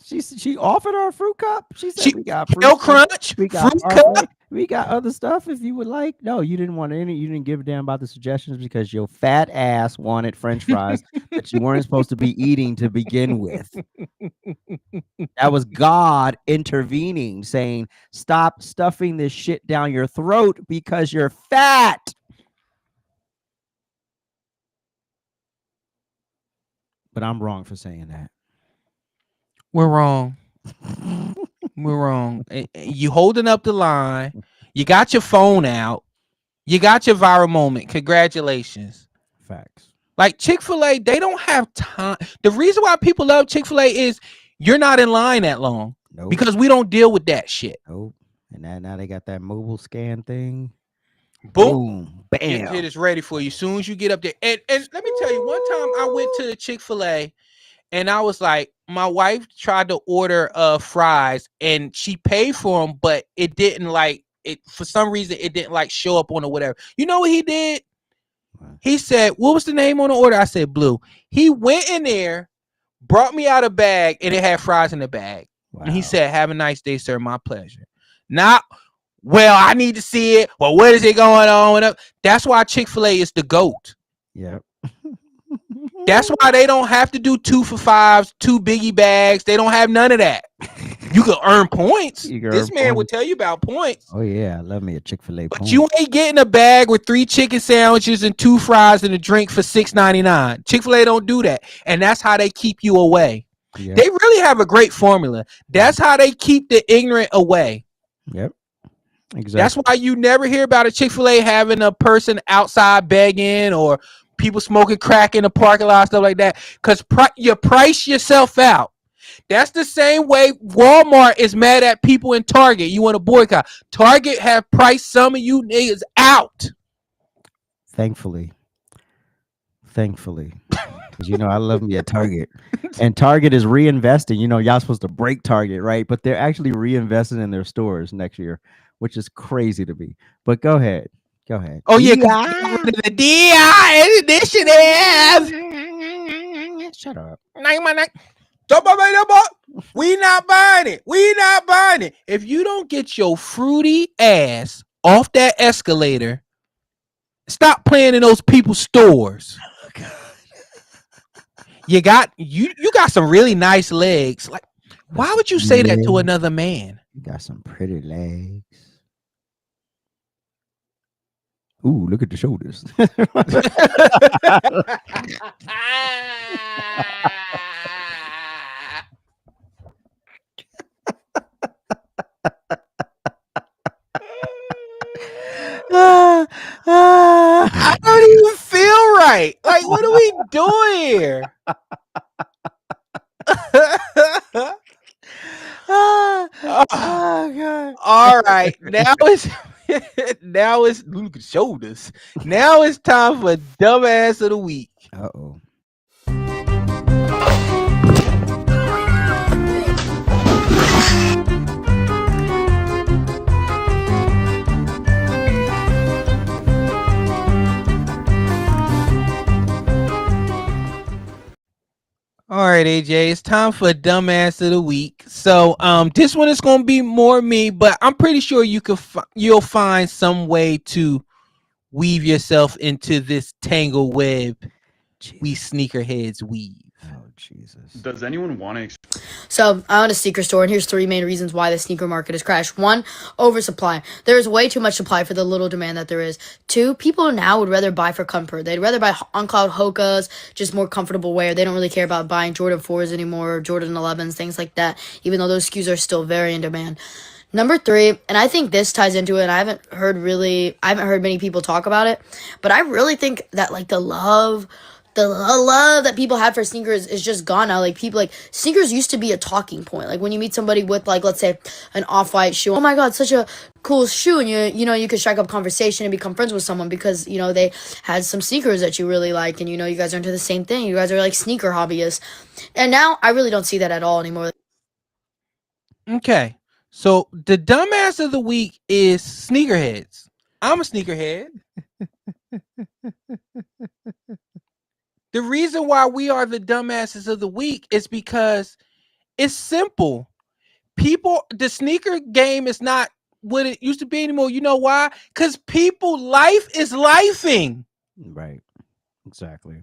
She offered her a fruit cup. She said we got fruit
Kale Crunch,
we got
fruit cup.
We got other stuff if you would like. No, you didn't want any. You didn't give a damn about the suggestions because your fat ass wanted French fries that you weren't supposed to be eating to begin with. That was God intervening, saying, "Stop stuffing this shit down your throat because you're fat." But I'm wrong for saying that.
We're wrong. We're wrong. You holding up the line. You got your phone out. You got your viral moment. Congratulations.
Facts.
Like Chick-fil-A, they don't have time. The reason why people love Chick-fil-A is you're not in line that long.
Nope.
Because we don't deal with that shit.
Nope. And now they got that mobile scan thing.
Boom.
Bam.
Your shit is ready for you as soon as you get up there. And let me tell you, one time I went to the Chick-fil-A and I was like, my wife tried to order fries and she paid for them, but it didn't like it for some reason. It didn't like show up on or whatever. You know what he did? He said, what was the name on the order? I said Blue. He went in there, brought me out a bag, and it had fries in the bag. Wow. And he said, have a nice day, sir. My pleasure. Now, well, I need to see it. Well, what is it going on? That's why Chick-fil-A is the GOAT.
Yep.
That's why they don't have to do 2 for $5s, 2 biggie bags. They don't have none of that. You can earn points. This man would tell you about points.
Oh yeah, I love me a Chick-fil-A.
But you ain't getting a bag with 3 chicken sandwiches and 2 fries and a drink for $6.99. Chick-fil-A don't do that, and that's how they keep you away. Yep. They really have a great formula. That's how they keep the ignorant away.
Yep. Exactly.
That's why you never hear about a Chick-fil-A having a person outside begging or people smoking crack in the parking lot, stuff like that, because you price yourself out. That's the same way Walmart is mad at people in Target. You want to boycott. Target have priced some of you niggas out.
Thankfully. Because, I love me at Target. And Target is reinvesting. Y'all supposed to break Target, right? But they're actually reinvesting in their stores next year, which is crazy to me. But go ahead.
Oh, yeah. The DI initiative.
Shut up.
We not buying it. If you don't get your fruity ass off that escalator, stop playing in those people's stores. Oh, God. You got some really nice legs. Like, why would you say that to another man?
You got some pretty legs. Ooh, look at the shoulders.
I don't even feel right. Like, what are we doing here?
Oh, God.
All right. Now it's look at shoulders. Now it's time for dumbass of the week.
Uh-oh.
All right, AJ, it's time for dumbass of the week. So, this one is going to be more me, but I'm pretty sure you'll find some way to weave yourself into this tangle web we sneakerheads weave.
Oh, Jesus.
Does anyone want to?
So I own a sneaker store, and here's 3 main reasons why the sneaker market has crashed. 1, oversupply. There is way too much supply for the little demand that there is. 2, people now would rather buy for comfort. They'd rather buy on-cloud Hokas, just more comfortable wear. They don't really care about buying Jordan 4s anymore, or Jordan 11s, things like that, even though those SKUs are still very in demand. Number 3, and I think this ties into it, and I haven't heard many people talk about it, but I really think that, like, the love that people have for sneakers is just gone now. Like, sneakers used to be a talking point. Like, when you meet somebody with, like, let's say an off-white shoe, oh my god, such a cool shoe, and you could strike up conversation and become friends with someone because they had some sneakers that you really like, and you guys are into the same thing. You guys are like sneaker hobbyists, and now I really don't see that at all anymore.
Okay, so the dumbass of the week is sneakerheads. I'm a sneakerhead. The reason why we are the dumbasses of the week is because it's simple. The sneaker game is not what it used to be anymore. You know why? Because life is lifing.
Right. Exactly.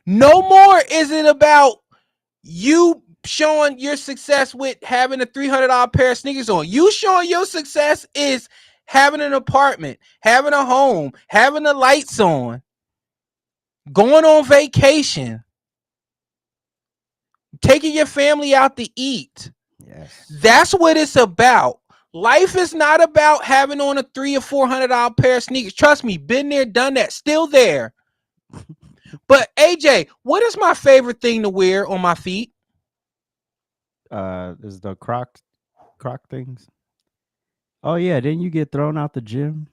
No more is it about you showing your success with having a $300 pair of sneakers on. You showing your success is having an apartment, having a home, having the lights on, going on vacation, taking your family out to eat.
Yes.
That's what it's about. Life is not about having on a $300 or $400 pair of sneakers. Trust me, been there, done that, still there. But AJ, what is my favorite thing to wear on my feet?
Is the croc things. Oh yeah, didn't you get thrown out the gym?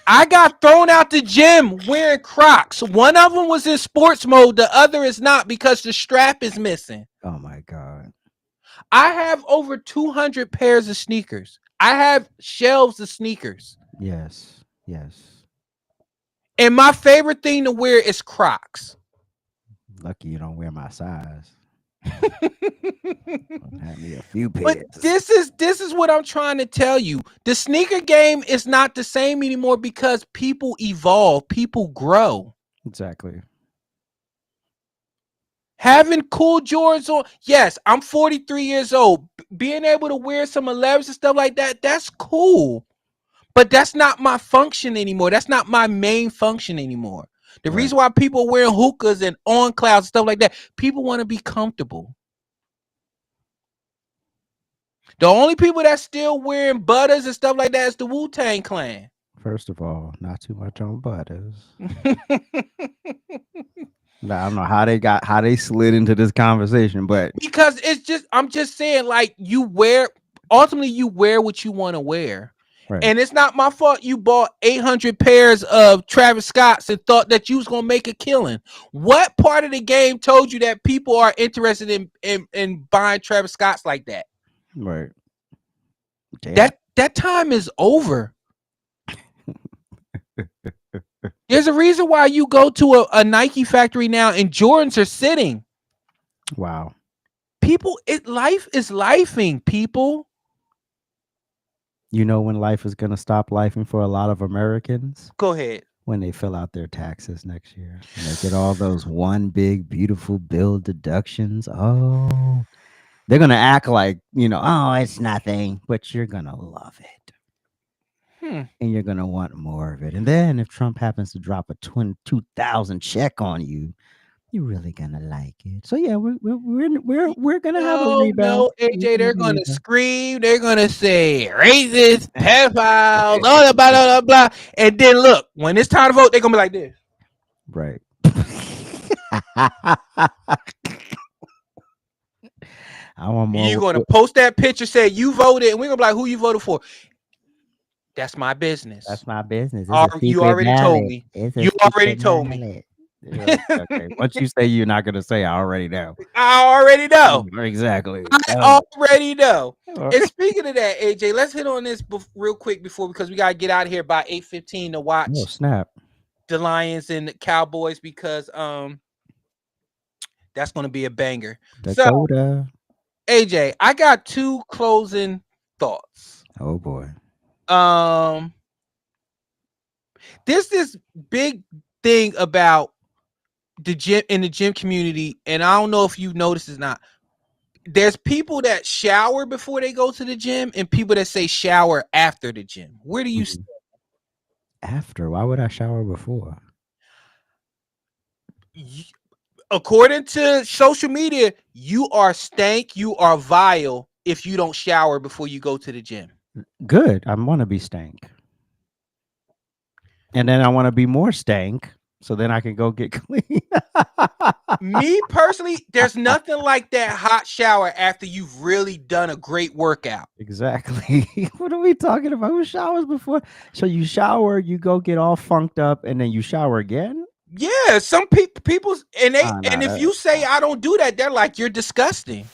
I got thrown out the gym wearing Crocs. One of them was in sports mode. The other is not because the strap is missing.
Oh my god.
I have over 200 pairs of sneakers. I have shelves of sneakers.
Yes. Yes.
And my favorite thing to wear is Crocs.
Lucky you don't wear my size. Have me a few pairs.
But this is what I'm trying to tell you. The sneaker game is not the same anymore because people evolve, people grow.
Exactly.
Having cool Jordans on, yes, I'm 43 years old. Being able to wear some 11s and stuff like that, that's cool. But that's not my function anymore. That's not my main function anymore. The reason why people are wearing hookahs and on clouds and stuff like that, people want to be comfortable. The only people that's still wearing butters and stuff like that is the Wu-Tang Clan.
First of all, not too much on butters. I don't know how they slid into this conversation, but
because I'm just saying, like, ultimately you wear what you want to wear. Right. And it's not my fault you bought 800 pairs of Travis Scotts and thought that you was going to make a killing. What part of the game told you that people are interested in buying Travis Scotts like that?
Right.
Damn. That time is over. There's a reason why you go to a Nike factory now and Jordans are sitting.
Wow.
Life is lifing, people.
You know when life is going to stop lifing for a lot of Americans?
Go ahead.
When they fill out their taxes next year. And they get all those one big, beautiful bill deductions. Oh, they're going to act like, oh, it's nothing, but you're going to love it. And you're going to want more of it. And then if Trump happens to drop a $22,000 check on you, you're really gonna like it. So yeah, we're gonna have a rebound.
No, AJ, they're gonna scream. They're gonna say racist, pedophiles, blah blah blah blah. And then look, when it's time to vote, they're gonna be like this.
Right. I want more.
You're gonna post that picture, say you voted, and we're gonna be like, who you voted for? That's my business.
That's my business.
You already told me. You already told me.
Okay. Once you say you're not gonna say, I already know.
I already know.
Exactly.
I already know. And speaking of that, AJ, let's hit on this real quick because we gotta get out of here by 8:15 to watch.
Oh, snap.
The Lions and the Cowboys because that's gonna be a banger.
Dakota.
So, AJ, I got 2 closing thoughts.
Oh boy.
This big thing about the gym community, and I don't know if you've noticed or not. There's people that shower before they go to the gym, and people that say shower after the gym. Where do you stand?
After? Why would I shower before?
According to social media, you are stank, you are vile if you don't shower before you go to the gym.
Good. I want to be stank. And then I want to be more stank so then I can go get clean.
Me personally, there's nothing like that hot shower after you've really done a great workout.
Exactly. What are we talking about? Who showers before? So you shower, you go get all funked up, and then you shower again?
Yeah, some people and if you say I don't do that, they're like, you're disgusting.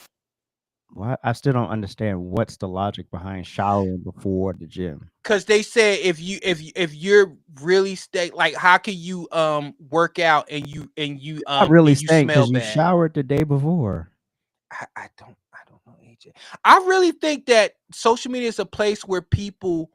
Well, I still don't understand what's the logic behind showering before the gym.
Because they say if you're really like, how can you work out and you
Not really
and you
stank
smell
because you
bad?
showered the day before.
I don't know, AJ. I really think that social media is a place where people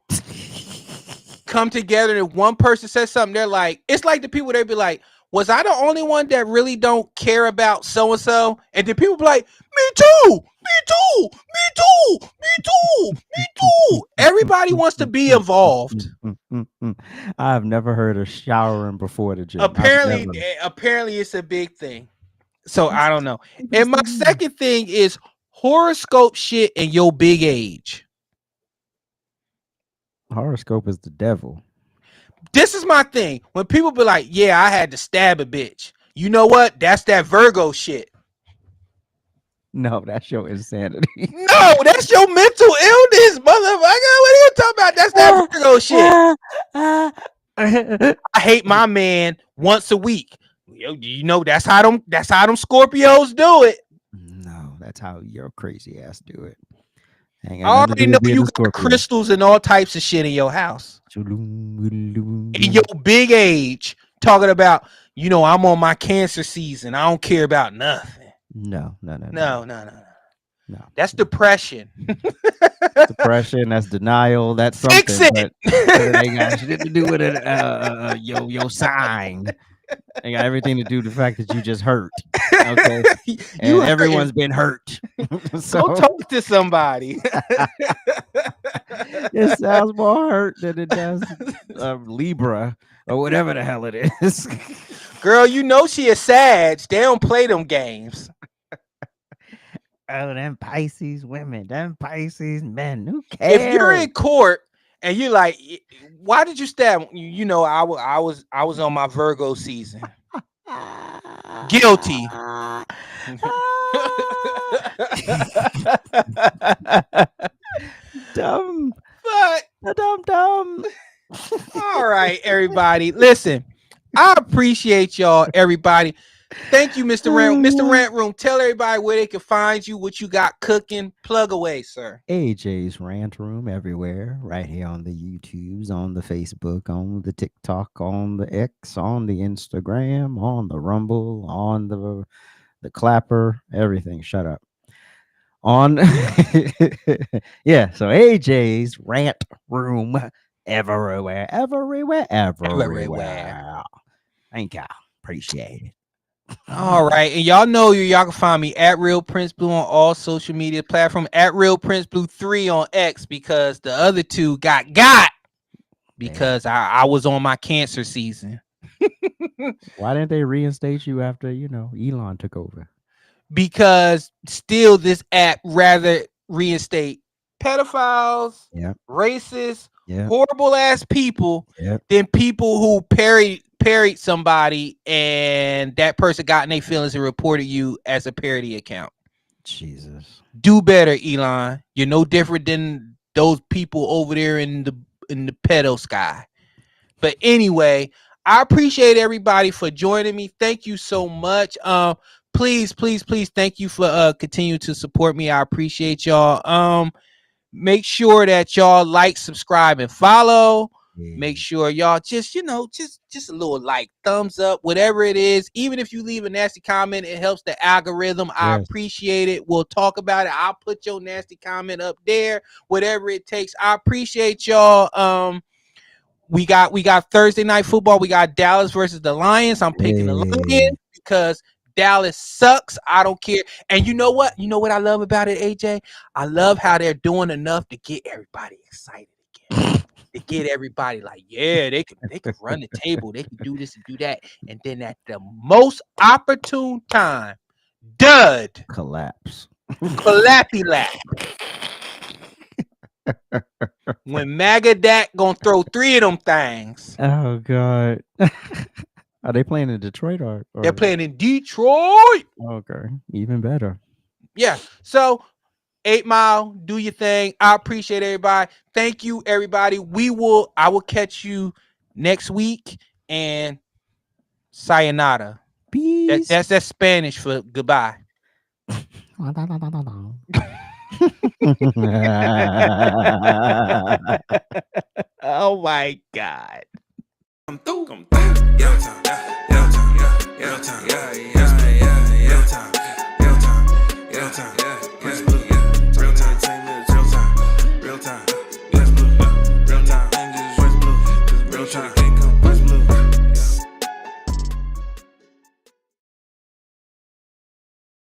come together and one person says something, they're like, it's like the people, they'd be like, was I the only one that really don't care about so and so? And then people be like, me too, me too, me too, me too, me too. Everybody wants to be involved.
I've never heard of showering before the gym.
Apparently it's a big thing. So I don't know. And my second thing is horoscope shit and your big age.
Horoscope is the devil.
This is my thing. When people be like, yeah, I had to stab a bitch. You know what? That's that Virgo shit.
No, that's your insanity.
No, that's your mental illness, motherfucker. What are you talking about? That's that Virgo shit. I hate my man once a week. You know, that's how them Scorpios do it.
No, that's how your crazy ass do it.
I already know you got crystals and all types of shit in your house. In your big age, talking about, you know, I'm on my cancer season. I don't care about nothing.
No.
That's depression.
Depression. That's denial. That's something.
Fix it.
But they got shit to do with it. Your sign. They got everything to do with the fact that you just hurt. Okay, and everyone's been hurt. So
go talk to somebody.
It sounds more hurt than it does Libra or whatever the hell it is.
Girl, you know she a Sag. They don't play them games.
Oh, them Pisces women, them Pisces men. Who cares?
If you're in court and you're like, why did you stab? You know, I was on my Virgo season. Guilty.
Dumb.
But
dumb.
All right, everybody. Listen, I appreciate y'all, everybody. Thank you, Mr. Rant. Mr. Rant Room, tell everybody where they can find you, what you got cooking. Plug away, sir.
AJ's Rant Room everywhere, right here on the YouTubes, on the Facebook, on the TikTok, on the X, on the Instagram, on the Rumble, on the Clapper, everything. Shut up. On yeah, so AJ's Rant Room everywhere. Thank y'all. Appreciate it.
All right, and y'all know y'all can find me at Real Prince Blue on all social media platforms, at Real Prince Blue 3 on X, because the other two got because I was on my cancer season.
Why didn't they reinstate you after Elon took over?
Because still this app rather reinstate pedophiles, racists, horrible ass people than people who parried somebody and that person got in their feelings and reported you as a parody account.
Jesus.
Do better, Elon. You're no different than those people over there in the pedo sky. But anyway, I appreciate everybody for joining me. Thank you so much. Please thank you for continuing to support me. I appreciate y'all. Make sure that y'all like, subscribe, and follow. Make sure y'all just a little like, thumbs up, whatever it is. Even if you leave a nasty comment, it helps the algorithm. I appreciate it. We'll talk about it. I'll put your nasty comment up there, whatever it takes. I appreciate y'all. We got Thursday night football. We got Dallas versus the Lions. I'm picking the Lions because Dallas sucks. I don't care. And you know what? You know what I love about it, AJ? I love how they're doing enough to get everybody excited again. To get everybody like, yeah, they could run the table. They can do this and do that. And then at the most opportune time, dud.
Collapse.
Flappy lap. When Magadak gonna throw 3 of them things.
Oh God. Are they playing in Detroit or?
They're playing in Detroit.
Okay, even better.
Yeah. So 8 Mile, do your thing. I appreciate everybody. Thank you, everybody. I will catch you next week. And sayonara.
Peace.
That's Spanish for goodbye. Oh my God.
Come through. Yeah, yeah, yeah, yeah, yeah, yeah, yeah, yeah, yeah, yeah.